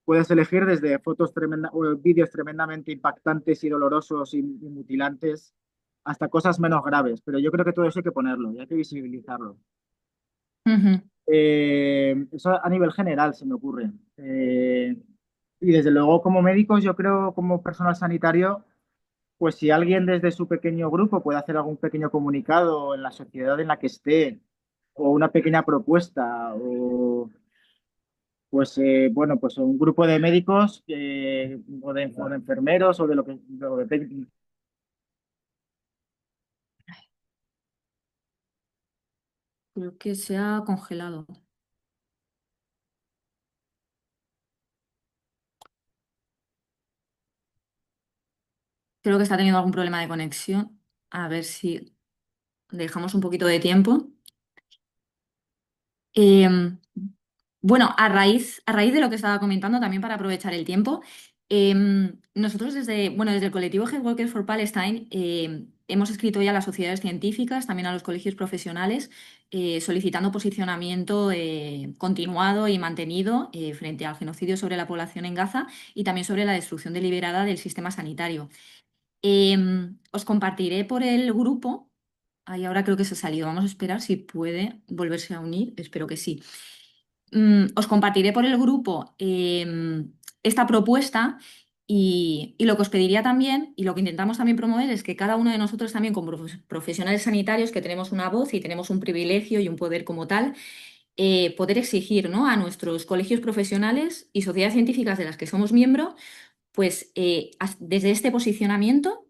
Puedes elegir desde o vídeos tremendamente impactantes y dolorosos y mutilantes hasta cosas menos graves. Pero yo creo que todo eso hay que ponerlo y hay que visibilizarlo. Ujú. Eso a nivel general se me ocurre. Y desde luego, como médicos, yo creo, como personal sanitario, pues si alguien desde su pequeño grupo puede hacer algún pequeño comunicado en la sociedad en la que esté, o una pequeña propuesta, o pues bueno, pues un grupo de médicos o de enfermeros o de lo que Creo que se ha congelado. Creo que está teniendo algún problema de conexión. A ver si dejamos un poquito de tiempo. Em, bueno, a raíz de lo que estaba comentando, también para aprovechar el tiempo, nosotros desde el colectivo Health Workers for Palestine hemos escrito ya a las sociedades científicas, también a los colegios profesionales, solicitando posicionamiento continuado y mantenido frente al genocidio sobre la población en Gaza y también sobre la destrucción deliberada del sistema sanitario. Os compartiré por el grupo. Ahí ahora creo que se ha salido. Vamos a esperar si puede volverse a unir. Espero que sí. Os compartiré por el grupo esta propuesta y lo que os pediría también y lo que intentamos también promover es que cada uno de nosotros también como profesionales sanitarios que tenemos una voz y tenemos un privilegio y un poder como tal, poder exigir, ¿no?, a nuestros colegios profesionales y sociedades científicas de las que somos miembros, pues desde este posicionamiento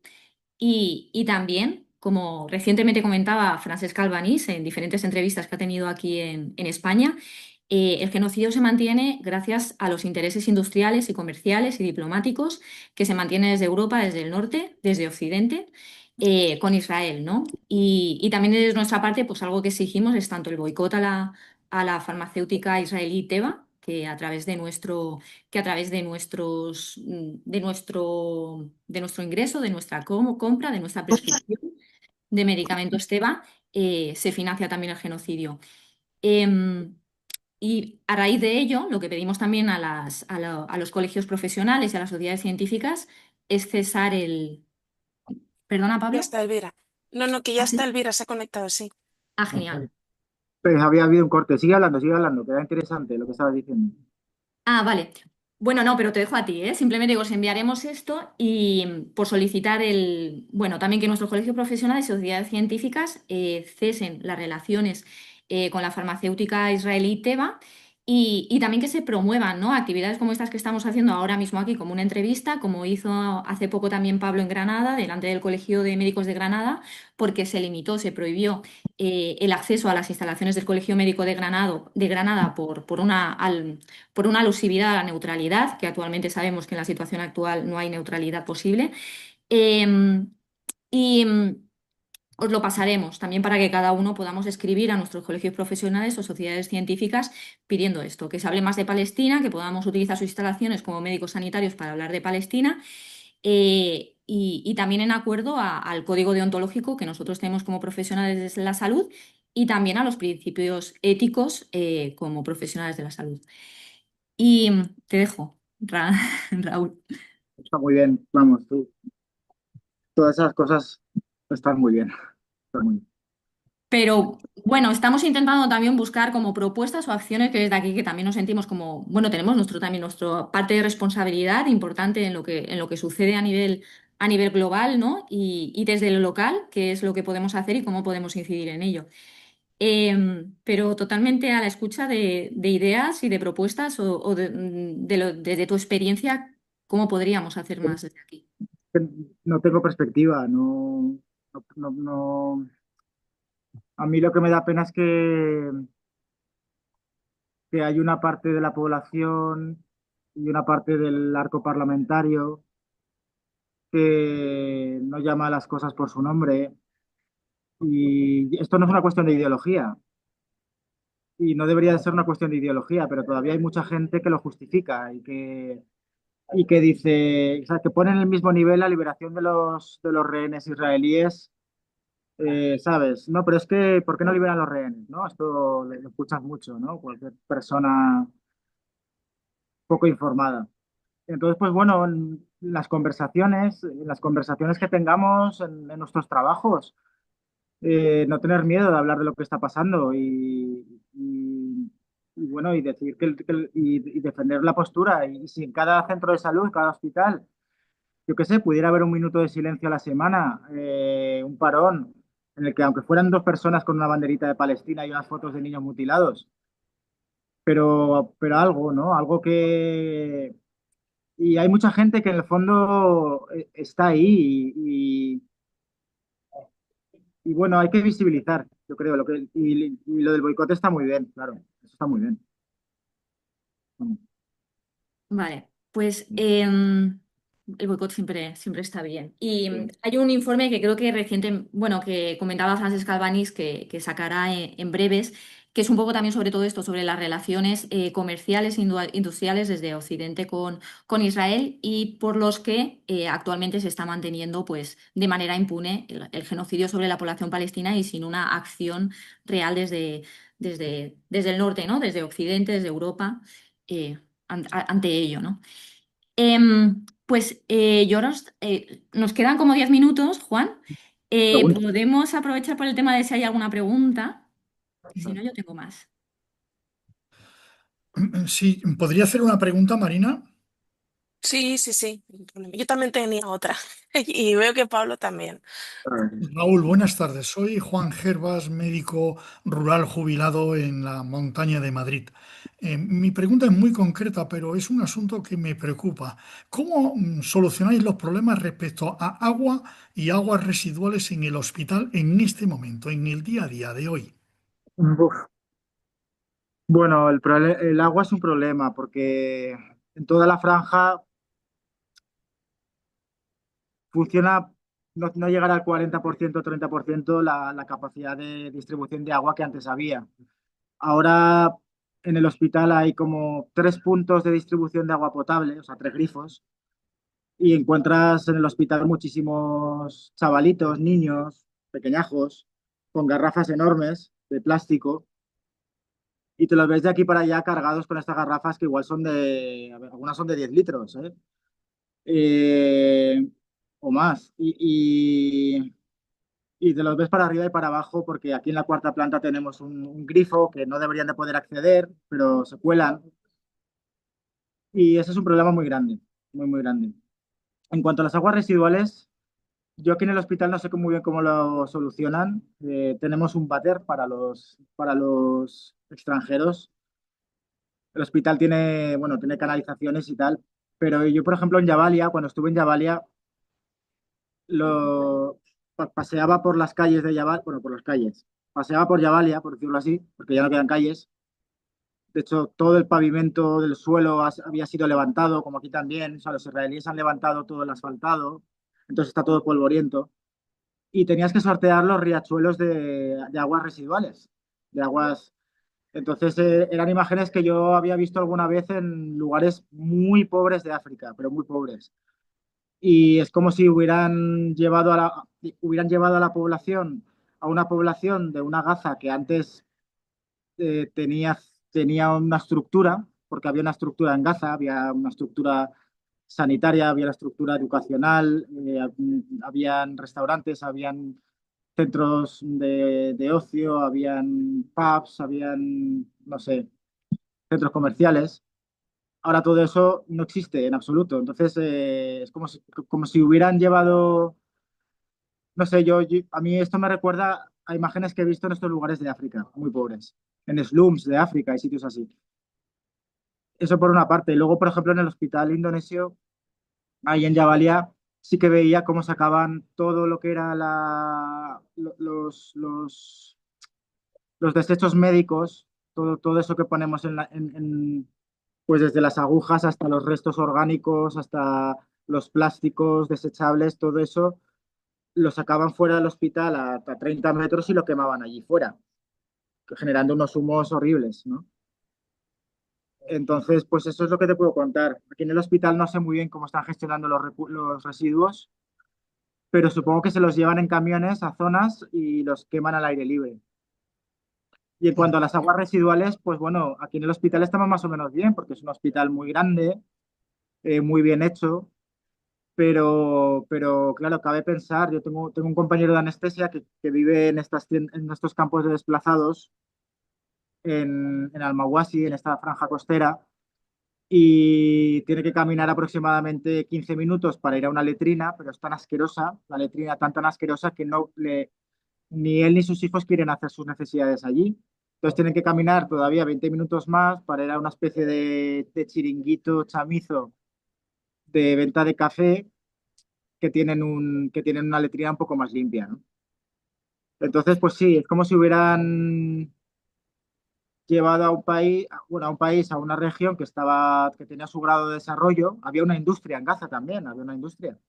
y también, como recientemente comentaba Francesca Albanís en diferentes entrevistas que ha tenido aquí en España, el genocidio se mantiene gracias a los intereses industriales y comerciales y diplomáticos que se mantienen desde Europa, desde el norte, desde Occidente, con Israel, ¿no? Y también desde nuestra parte, pues algo que exigimos es tanto el boicot a la farmacéutica israelí Teva, que a través de nuestro ingreso, de nuestra compra, de nuestra prescripción de medicamentos Teva, se financia también el genocidio. Em, y a raíz de ello, lo que pedimos también a los colegios profesionales y a las sociedades científicas es cesar el... ¿Perdona, Ya Pablo? está, Elvira. No, no, que ya ¿Ah, sí? está, Elvira, se ha conectado, sí. Ah, genial. Pues había habido un corte. Sigue hablando, que era interesante lo que estabas diciendo. Ah, vale. Bueno, no, pero te dejo a ti, ¿eh? Simplemente os enviaremos esto y por solicitar bueno, también que nuestros colegios profesionales y sociedades científicas cesen las relaciones con la farmacéutica israelí Teva y también que se promuevan, ¿no?, actividades como estas que estamos haciendo ahora mismo aquí, como una entrevista, como hizo hace poco también Pablo en Granada, delante del Colegio de Médicos de Granada, porque se limitó, se prohibió el acceso a las instalaciones del Colegio Médico de Granada por una alusividad a la neutralidad, que actualmente sabemos que en la situación actual no hay neutralidad posible. Eh, y os lo pasaremos también para que cada uno podamos escribir a nuestros colegios profesionales o sociedades científicas pidiendo esto, que se hable más de Palestina, que podamos utilizar sus instalaciones como médicos sanitarios para hablar de Palestina. Y también en acuerdo al código deontológico que nosotros tenemos como profesionales de la salud y también a los principios éticos como profesionales de la salud. Y te dejo, Raúl. Está muy bien, vamos, todas esas cosas están muy bien. Están muy bien. Pero bueno, estamos intentando también buscar como propuestas o acciones que desde aquí que también nos sentimos como, bueno, tenemos también nuestra parte de responsabilidad importante en lo que sucede a nivel global, ¿no? Y desde lo local, qué es lo que podemos hacer y cómo podemos incidir en ello. Pero totalmente a la escucha de ideas y de propuestas o desde tu experiencia, ¿cómo podríamos hacer más desde aquí? No tengo perspectiva, no. A mí lo que me da pena es que hay una parte de la población y una parte del arco parlamentario que no llama a las cosas por su nombre. Y esto no es una cuestión de ideología, y no debería de ser una cuestión de ideología, pero todavía hay mucha gente que lo justifica y que dice, o sea, que pone en el mismo nivel la liberación de los rehenes israelíes, ¿sabes? No, pero es que, ¿por qué no liberan los rehenes? ¿No? Esto lo escuchas mucho, ¿no? Cualquier persona poco informada. Entonces, pues bueno, en las conversaciones que tengamos en nuestros trabajos, no tener miedo de hablar de lo que está pasando y bueno, y decir y defender la postura. Y si en cada centro de salud, cada hospital, yo qué sé, pudiera haber un minuto de silencio a la semana, un parón, en el que aunque fueran dos personas con una banderita de Palestina y unas fotos de niños mutilados, pero algo, ¿no? Algo que... Y hay mucha gente que en el fondo está ahí y bueno, hay que visibilizar, yo creo, y lo del boicot está muy bien, claro, eso está muy bien. Vale, pues El boicot siempre está bien. Y Sí. hay un informe que creo que que comentaba Francesc Albanís, que sacará en breves, que es un poco también sobre todo esto, sobre las relaciones comerciales e industriales desde Occidente con Israel y por los que actualmente se está manteniendo pues, de manera impune el genocidio sobre la población palestina y sin una acción real desde el norte, ¿no? Desde Occidente, desde Europa, ante ello, ¿no? Yo nos quedan como 10 minutos, Juan. Pregunta. Podemos aprovechar por el tema de si hay alguna pregunta. Y si no, yo tengo más. Sí, ¿podría hacer una pregunta, Marina? Sí, sí, sí. No hay problema. Yo también tenía otra. Y veo que Pablo también. Raúl, buenas tardes. Soy Juan Gervas, médico rural jubilado en la montaña de Madrid. Mi pregunta es muy concreta, pero es un asunto que me preocupa. ¿Cómo solucionáis los problemas respecto a agua y aguas residuales en el hospital en este momento, en el día a día de hoy? Uf. Bueno, el agua es un problema porque en toda la franja funciona, no llegará al 40% o 30% la capacidad de distribución de agua que antes había. Ahora en el hospital hay como 3 puntos de distribución de agua potable, o sea, 3 grifos, y encuentras en el hospital muchísimos chavalitos, niños, pequeñajos, con garrafas enormes de plástico, y te los ves de aquí para allá cargados con estas garrafas que igual son a ver, algunas son de 10 litros, ¿eh? Eh, o más. Y te los ves para arriba y para abajo porque aquí en la cuarta planta tenemos un grifo que no deberían de poder acceder, pero se cuelan. Y ese es un problema muy grande, muy, muy grande. En cuanto a las aguas residuales, yo aquí en el hospital no sé muy bien cómo lo solucionan. Tenemos un váter para los extranjeros. El hospital tiene, bueno, tiene canalizaciones y tal, pero yo, por ejemplo, en Javalia, cuando estuve en Javalia, paseaba por las calles de Javalia, bueno, por las calles, paseaba por Javalia, por decirlo así, porque ya no quedan calles. De hecho, todo el pavimento del suelo había sido levantado, como aquí también. O sea, los israelíes han levantado todo el asfaltado, entonces está todo polvoriento. Y tenías que sortear los riachuelos de aguas residuales, de aguas. Entonces, eran imágenes que yo había visto alguna vez en lugares muy pobres de África, pero muy pobres. Y es como si hubieran llevado a la población, a una población de una Gaza que antes tenía una estructura, porque había una estructura en Gaza, había una estructura sanitaria, había la estructura educacional, habían restaurantes, habían centros de ocio, habían pubs, habían, no sé, centros comerciales. Ahora todo eso no existe en absoluto. Entonces, es como si hubieran llevado, no sé, a mí esto me recuerda a imágenes que he visto en estos lugares de África, muy pobres, en slums de África y sitios así. Eso por una parte. Y luego, por ejemplo, en el hospital indonesio, ahí en Jabalia, sí que veía cómo sacaban todo lo que era los desechos médicos, todo eso que ponemos pues desde las agujas hasta los restos orgánicos, hasta los plásticos desechables, todo eso lo sacaban fuera del hospital a 30 metros y lo quemaban allí fuera, generando unos humos horribles, ¿no? Entonces, pues eso es lo que te puedo contar. Aquí en el hospital no sé muy bien cómo están gestionando los residuos, pero supongo que se los llevan en camiones a zonas y los queman al aire libre. Y en cuanto a las aguas residuales, pues bueno, aquí en el hospital estamos más o menos bien, porque es un hospital muy grande, muy bien hecho, pero claro, cabe pensar, yo tengo un compañero de anestesia que vive en estos campos de desplazados, en Almaguasi, en esta franja costera, y tiene que caminar aproximadamente 15 minutos para ir a una letrina, pero es tan asquerosa, la letrina tan asquerosa que ni él ni sus hijos quieren hacer sus necesidades allí. Entonces tienen que caminar todavía 20 minutos más para ir a una especie de chiringuito chamizo de venta de café que tienen una letrina un poco más limpia, ¿no? Entonces, pues sí, es como si hubieran llevado a un país, bueno, a una región que tenía su grado de desarrollo. Había una industria en Gaza también, había una industria.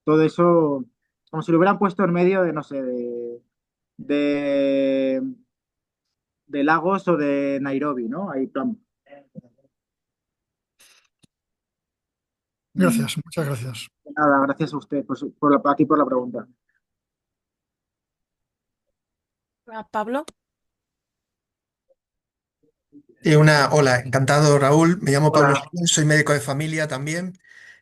Todo eso, como si lo hubieran puesto en medio de, no sé, de, de Lagos o de Nairobi, ¿no? Ahí, plan. Gracias, muchas gracias. Nada, gracias a usted por la pregunta. Pablo. Hola, encantado Raúl. Me llamo Pablo Hola. Gil, soy médico de familia también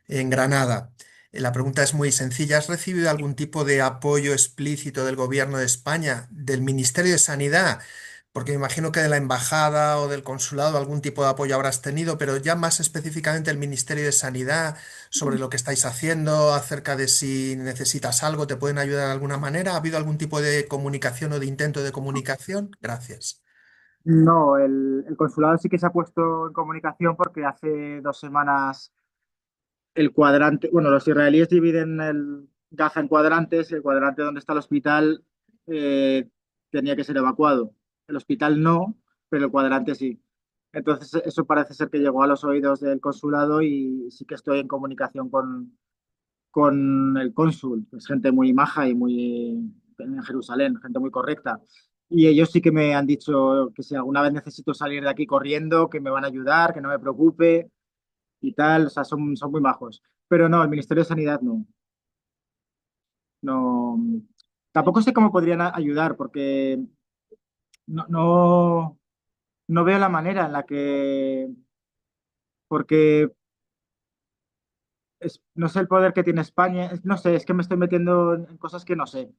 en Granada. La pregunta es muy sencilla. ¿Has recibido algún tipo de apoyo explícito del Gobierno de España, del Ministerio de Sanidad? Porque me imagino que de la embajada o del consulado algún tipo de apoyo habrás tenido, pero ya más específicamente el Ministerio de Sanidad sobre lo que estáis haciendo, acerca de si necesitas algo, ¿te pueden ayudar de alguna manera? ¿Ha habido algún tipo de comunicación o de intento de comunicación? Gracias. No, el consulado sí que se ha puesto en comunicación porque hace 2 semanas el cuadrante, bueno, los israelíes dividen el Gaza en cuadrantes, y el cuadrante donde está el hospital eh, tenía que ser evacuado. El hospital no, pero el cuadrante sí. Entonces, eso parece ser que llegó a los oídos del consulado y sí que estoy en comunicación con el cónsul, que es gente muy maja y muy en Jerusalén, gente muy correcta. Y ellos sí que me han dicho que si alguna vez necesito salir de aquí corriendo, que me van a ayudar, que no me preocupe y tal, o sea, son muy majos. Pero no, el Ministerio de Sanidad no. No, tampoco sé cómo podrían ayudar porque no, no veo la manera en la que, porque no sé el poder que tiene España, no sé, es que me estoy metiendo en cosas que no sé,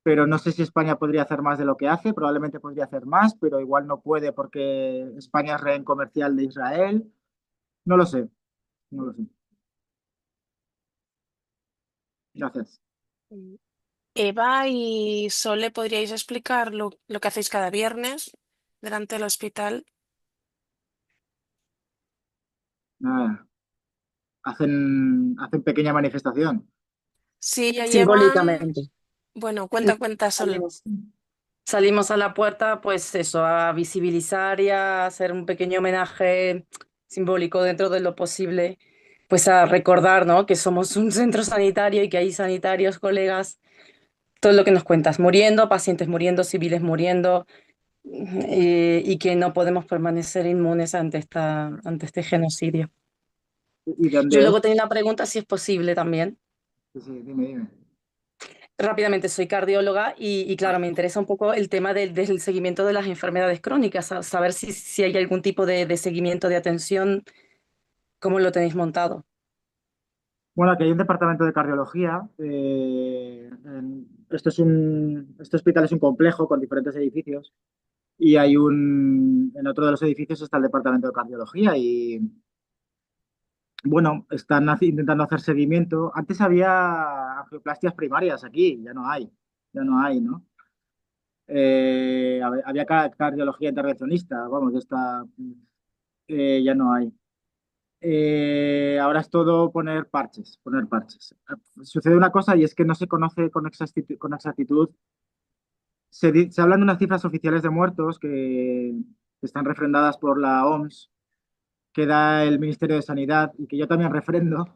pero no sé si España podría hacer más de lo que hace, probablemente podría hacer más, pero igual no puede porque España es rehén comercial de Israel, no lo sé, no lo sé. Gracias. Eva y Sole, ¿podríais explicar lo que hacéis cada viernes delante del hospital? Nada, hacen pequeña manifestación. Sí, ya llevan. Simbólicamente. Bueno, cuenta, Sole. Salimos, salimos a la puerta, pues eso, a visibilizar y a hacer un pequeño homenaje simbólico dentro de lo posible, pues a recordar, ¿no? Que somos un centro sanitario y que hay sanitarios, colegas, todo lo que nos cuentas, muriendo, pacientes muriendo, civiles muriendo, y que no podemos permanecer inmunes ante este genocidio. ¿Y Yo dónde es? luego tenía una pregunta, si es posible también. Sí, sí, dime. Rápidamente, soy cardióloga y claro, me interesa un poco el tema del seguimiento de las enfermedades crónicas, saber si hay algún tipo de seguimiento de atención, cómo lo tenéis montado. Bueno, aquí hay un departamento de cardiología. Este hospital es un complejo con diferentes edificios y en otro de los edificios está el departamento de cardiología y bueno, están intentando hacer seguimiento. Antes había angioplastias primarias aquí, ya no hay, ¿no? Había cardiología intervencionista, vamos, ya no hay. Ahora es todo poner parches, poner parches. Sucede una cosa y es que no se conoce con exactitud. Se hablan de unas cifras oficiales de muertos que están refrendadas por la OMS, que da el Ministerio de Sanidad y que yo también refrendo,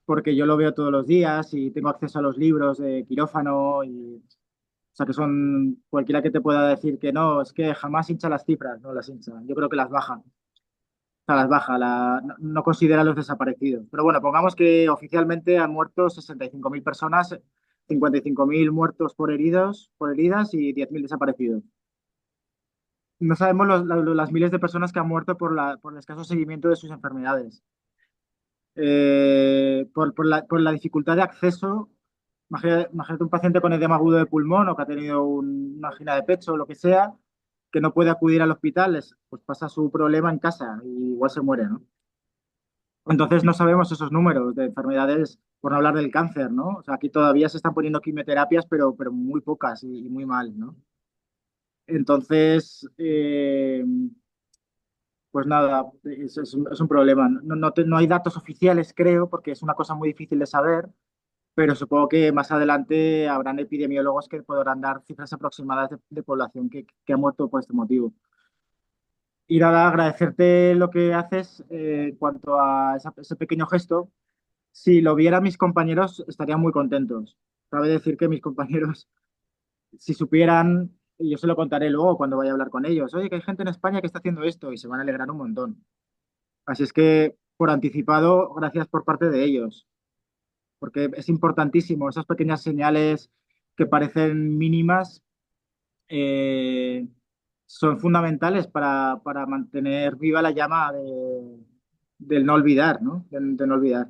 porque yo lo veo todos los días y tengo acceso a los libros de quirófano y, o sea, que son cualquiera que te pueda decir que no, es que jamás hincha las cifras, no las hincha. Yo creo que las baja. O sea, las baja, no considera a los desaparecidos. Pero bueno, pongamos que oficialmente han muerto 65.000 personas, 55.000 muertos por heridas y 10.000 desaparecidos. No sabemos las miles de personas que han muerto por el escaso seguimiento de sus enfermedades. Por la dificultad de acceso, imagínate un paciente con edema agudo de pulmón o que ha tenido una angina de pecho o lo que sea, que no puede acudir al hospital, pues pasa su problema en casa y igual se muere, ¿no? Entonces no sabemos esos números de enfermedades, por no hablar del cáncer, ¿no? O sea, aquí todavía se están poniendo quimioterapias, pero muy pocas y muy mal, ¿no? Entonces, pues nada, es un problema. No hay datos oficiales, creo, porque es una cosa muy difícil de saber, pero supongo que más adelante habrán epidemiólogos que podrán dar cifras aproximadas de población que ha muerto por este motivo. Y nada, agradecerte lo que haces en cuanto a ese pequeño gesto. Si lo vieran mis compañeros, estarían muy contentos. Cabe decir que mis compañeros, si supieran, y yo se lo contaré luego cuando vaya a hablar con ellos, oye, que hay gente en España que está haciendo esto y se van a alegrar un montón. Así es que, por anticipado, gracias por parte de ellos, porque es importantísimo esas pequeñas señales que parecen mínimas, eh, son fundamentales para mantener viva la llama del no olvidar, ¿no? De no olvidar.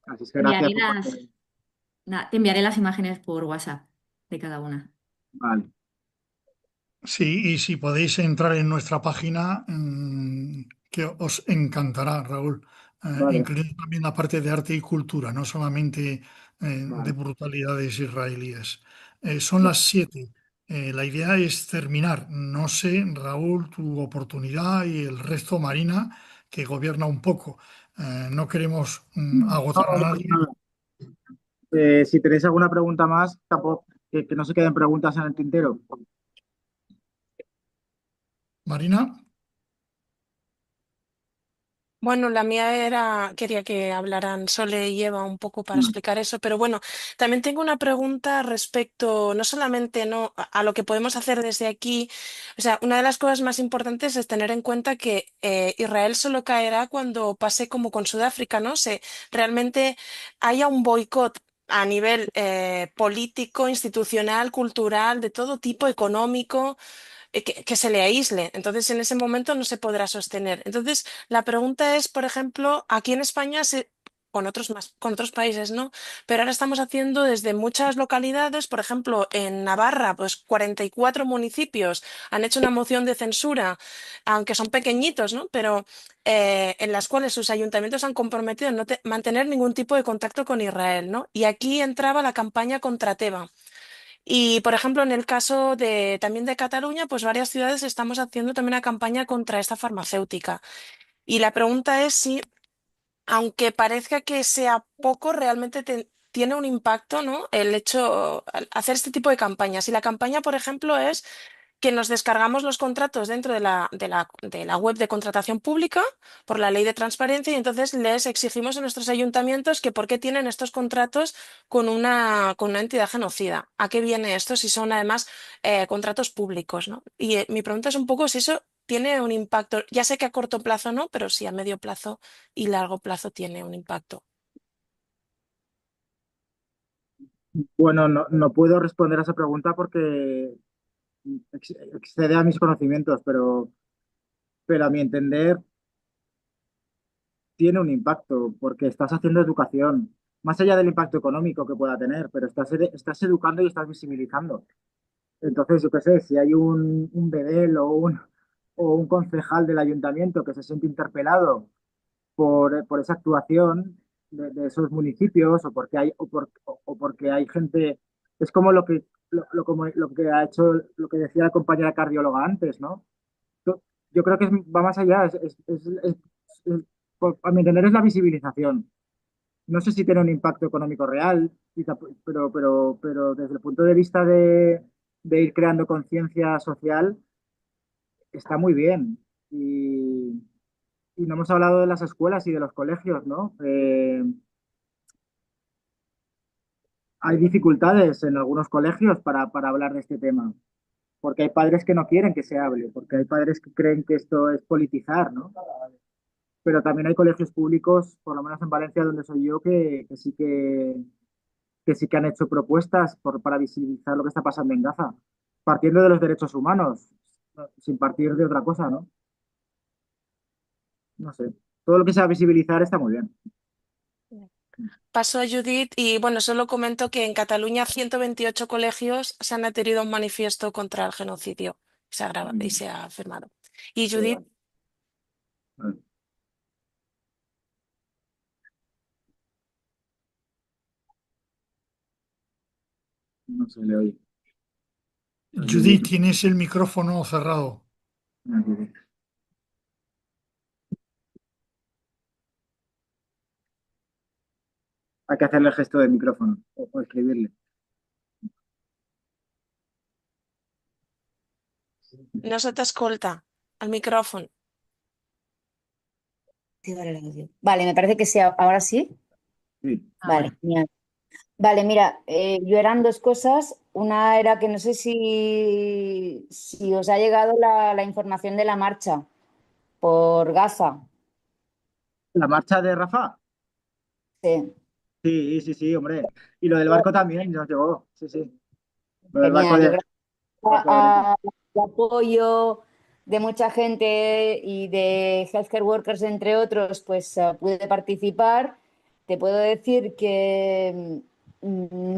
Así es que Te gracias enviaré por parte las, te enviaré las imágenes por WhatsApp de cada una. Vale. Sí, y si podéis entrar en nuestra página, que os encantará, Raúl, Vale, incluyendo también la parte de arte y cultura, no solamente de vale. brutalidades israelíes. Son las 7. La idea es terminar. No sé, Raúl, tu oportunidad y el resto, Marina, que gobierna un poco. No queremos No, agotar a no pasa nadie. nada. Si tenéis alguna pregunta más, tampoco, que no se queden preguntas en el tintero. Marina, Bueno, la mía era, quería que hablaran Sole y Eva un poco para Mm. explicar eso, pero bueno, también tengo una pregunta respecto no solamente no a lo que podemos hacer desde aquí, o sea, una de las cosas más importantes es tener en cuenta que Israel solo caerá cuando pase como con Sudáfrica, ¿no? Se realmente haya un boicot a nivel político, institucional, cultural, de todo tipo, económico que se le aísle. Entonces, en ese momento no se podrá sostener. Entonces, la pregunta es, por ejemplo, aquí en España con otros más, con otros países, ¿no? Pero ahora estamos haciendo desde muchas localidades, por ejemplo, en Navarra, pues 44 municipios han hecho una moción de censura, aunque son pequeñitos, ¿no? Pero en las cuales sus ayuntamientos han comprometido en no mantener ningún tipo de contacto con Israel, ¿no? Y aquí entraba la campaña contra Teba. Y, por ejemplo, en el caso de también de Cataluña, pues varias ciudades estamos haciendo también una campaña contra esta farmacéutica. Y la pregunta es si, aunque parezca que sea poco, realmente tiene un impacto, ¿no? El hecho, hacer este tipo de campañas. Si la campaña, por ejemplo, es que nos descargamos los contratos dentro de la web de contratación pública por la ley de transparencia y entonces les exigimos a nuestros ayuntamientos que por qué tienen estos contratos con una entidad genocida. ¿A qué viene esto si son además contratos públicos, ¿no? Y mi pregunta es un poco si eso tiene un impacto. Ya sé que a corto plazo no, pero sí a medio plazo y largo plazo tiene un impacto. Bueno, no puedo responder a esa pregunta porque excede a mis conocimientos, pero a mi entender tiene un impacto porque estás haciendo educación, más allá del impacto económico que pueda tener, pero estás educando y estás visibilizando. Entonces, yo qué sé, si hay un bedel o un concejal del ayuntamiento que se siente interpelado por esa actuación de esos municipios o porque hay gente, es como como lo que ha hecho, lo que decía la compañera cardióloga antes, ¿no? Yo creo que va más allá, es- a mi entender es la visibilización. No sé si tiene un impacto económico real, pero desde el punto de vista de ir creando conciencia social, está muy bien. Y no hemos hablado de las escuelas y de los colegios, ¿no? Hay dificultades en algunos colegios para hablar de este tema, porque hay padres que no quieren que se hable, porque hay padres que creen que esto es politizar, ¿no? Pero también hay colegios públicos, por lo menos en Valencia, donde soy yo, que sí que han hecho propuestas para visibilizar lo que está pasando en Gaza, partiendo de los derechos humanos, ¿no? Sin partir de otra cosa, ¿no? No sé. Todo lo que sea visibilizar está muy bien. Paso a Judith y bueno, solo comento que en Cataluña 128 colegios se han adherido a un manifiesto contra el genocidio y se ha firmado. Y Judith, No se le oye. Judith, tienes el micrófono cerrado. Hay que hacerle el gesto de micrófono o escribirle. No se te escolta al micrófono. Sí, vale, el audio. Vale, me parece que sí, ahora sí. Sí. Vale, genial. Vale, mira, yo eran dos cosas. Una era que no sé si os ha llegado la información de la marcha por Gaza. La marcha de Rafa. Sí, Sí, sí, sí, hombre. Y lo del barco también nos llegó. Sí, sí. Lo del barco genial. Yo de, creo barco de Grecia. al apoyo de mucha gente y de healthcare workers, entre otros, pues pude participar. Te puedo decir que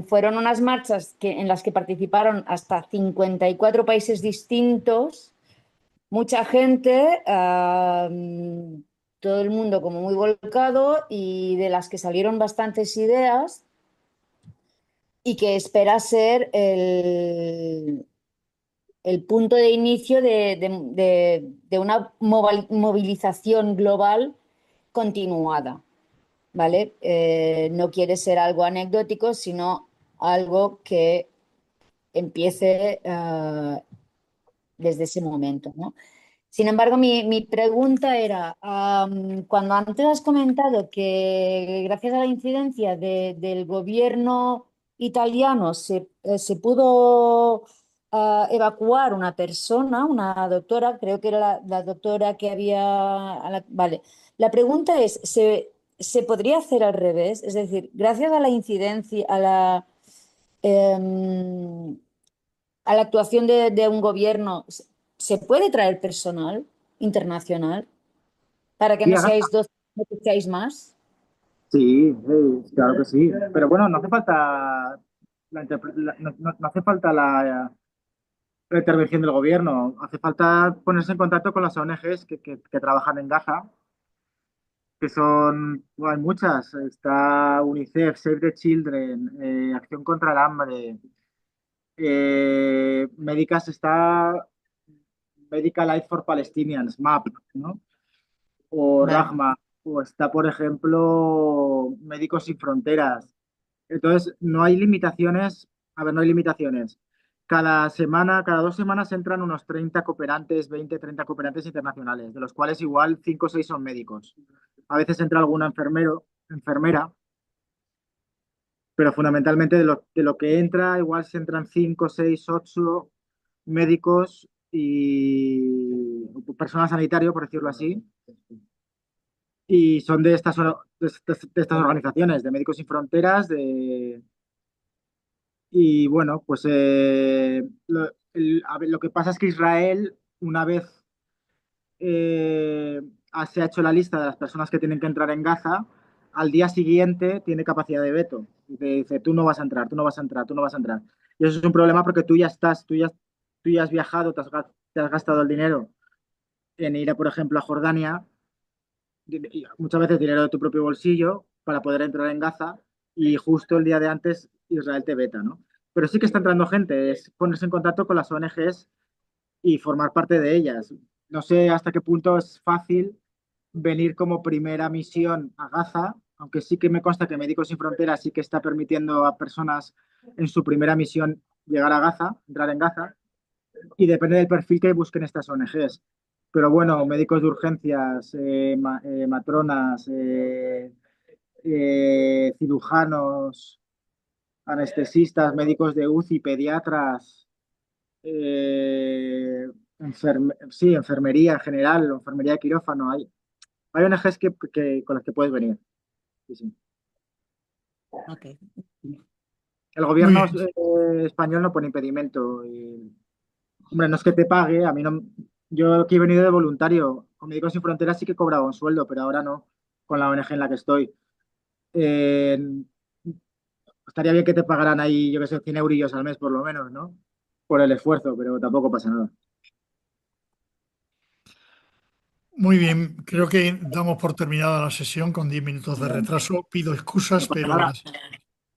fueron unas marchas en las que participaron hasta 54 países distintos, mucha gente, todo el mundo como muy volcado y de las que salieron bastantes ideas y que espera ser el punto de inicio de una movilización global continuada, ¿vale? No quiere ser algo anecdótico, sino algo que empiece desde ese momento, ¿no? Sin embargo, mi pregunta era, cuando antes has comentado que gracias a la incidencia del gobierno italiano se pudo evacuar una persona, una doctora, creo que era la doctora que había... vale, la pregunta es, ¿se podría hacer al revés? Es decir, gracias a la incidencia, em, a la actuación de un gobierno, ¿se puede traer personal internacional para que Sí, no seáis dos, no que seáis más? sí, claro que sí. Pero bueno, no hace falta no hace falta la intervención del gobierno. Hace falta ponerse en contacto con las ONGs que trabajan en Gaza, que son, bueno, hay muchas. Está UNICEF, Save the Children, Acción contra el Hambre, Médicas está Medical Aid for Palestinians, MAP, ¿no? O Vale. Rahma, o está, por ejemplo, Médicos Sin Fronteras. Entonces, no hay limitaciones. A ver, no hay limitaciones. Cada semana, cada 2 semanas entran unos 30 cooperantes, 20, 30 cooperantes internacionales, de los cuales igual 5 o 6 son médicos. A veces entra alguna enfermera, pero fundamentalmente de lo que entra, igual se entran 5, 6, 8 médicos y personal sanitario, por decirlo así, y son de estas organizaciones, de Médicos Sin Fronteras, y bueno, pues a ver, lo que pasa es que Israel, una vez se ha hecho la lista de las personas que tienen que entrar en Gaza, al día siguiente tiene capacidad de veto. Y te dice, tú no vas a entrar, tú no vas a entrar, tú no vas a entrar. Y eso es un problema porque tú ya has viajado, te has gastado el dinero en ir, por ejemplo, a Jordania, y muchas veces dinero de tu propio bolsillo para poder entrar en Gaza, y justo el día de antes Israel te veta, ¿no? Pero sí que está entrando gente, es ponerse en contacto con las ONGs y formar parte de ellas. No sé hasta qué punto es fácil venir como primera misión a Gaza, aunque sí que me consta que Médicos Sin Fronteras sí que está permitiendo a personas en su primera misión llegar a Gaza, entrar en Gaza, y depende del perfil que busquen estas ONGs. Pero bueno, médicos de urgencias, matronas, cirujanos, anestesistas, médicos de UCI, pediatras, sí, enfermería en general, enfermería de quirófano. Hay ONGs con las que puedes venir. Sí, sí. Ok. El Muy gobierno bien. español no pone impedimento. Y, hombre, no es que te pague, a mí no. Yo aquí he venido de voluntario. Con Médicos Sin Fronteras sí que cobraba un sueldo, pero ahora no, con la ONG en la que estoy. Eh, estaría bien que te pagaran ahí, yo qué sé, 100 eurillos al mes por lo menos, ¿no? Por el esfuerzo, pero tampoco pasa nada. Muy bien, creo que damos por terminada la sesión con 10 minutos de Bueno, retraso. Pido excusas, no pasa pero nada.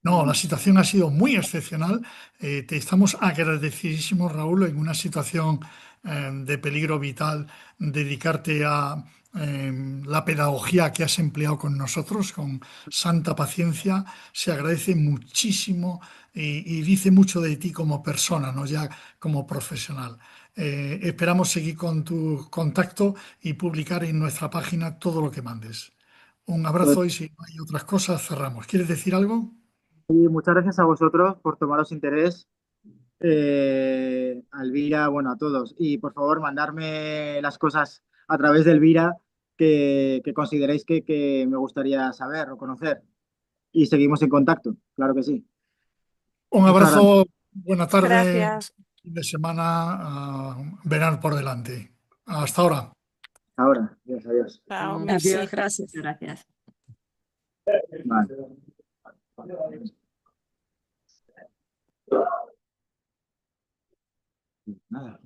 no, la situación ha sido muy excepcional. Te estamos agradecidísimos, Raúl, en una situación de peligro vital, dedicarte a la pedagogía que has empleado con nosotros, con santa paciencia. Se agradece muchísimo y dice mucho de ti como persona, no ya como profesional. Esperamos seguir con tu contacto y publicar en nuestra página todo lo que mandes. Un abrazo y si no hay otras cosas, cerramos. ¿Quieres decir algo? Y muchas gracias a vosotros por tomaros interés, a Elvira, bueno, a todos. Y por favor, mandarme las cosas a través de Elvira que consideréis que me gustaría saber o conocer. Y seguimos en contacto, claro que sí. Un Muchas gracias. abrazo, buena tarde, Gracias. fin de semana, verano por delante. Hasta ahora. Ahora, adiós, adiós. Chao, Adiós. merci. Adiós, gracias. Gracias. Vale. Nada.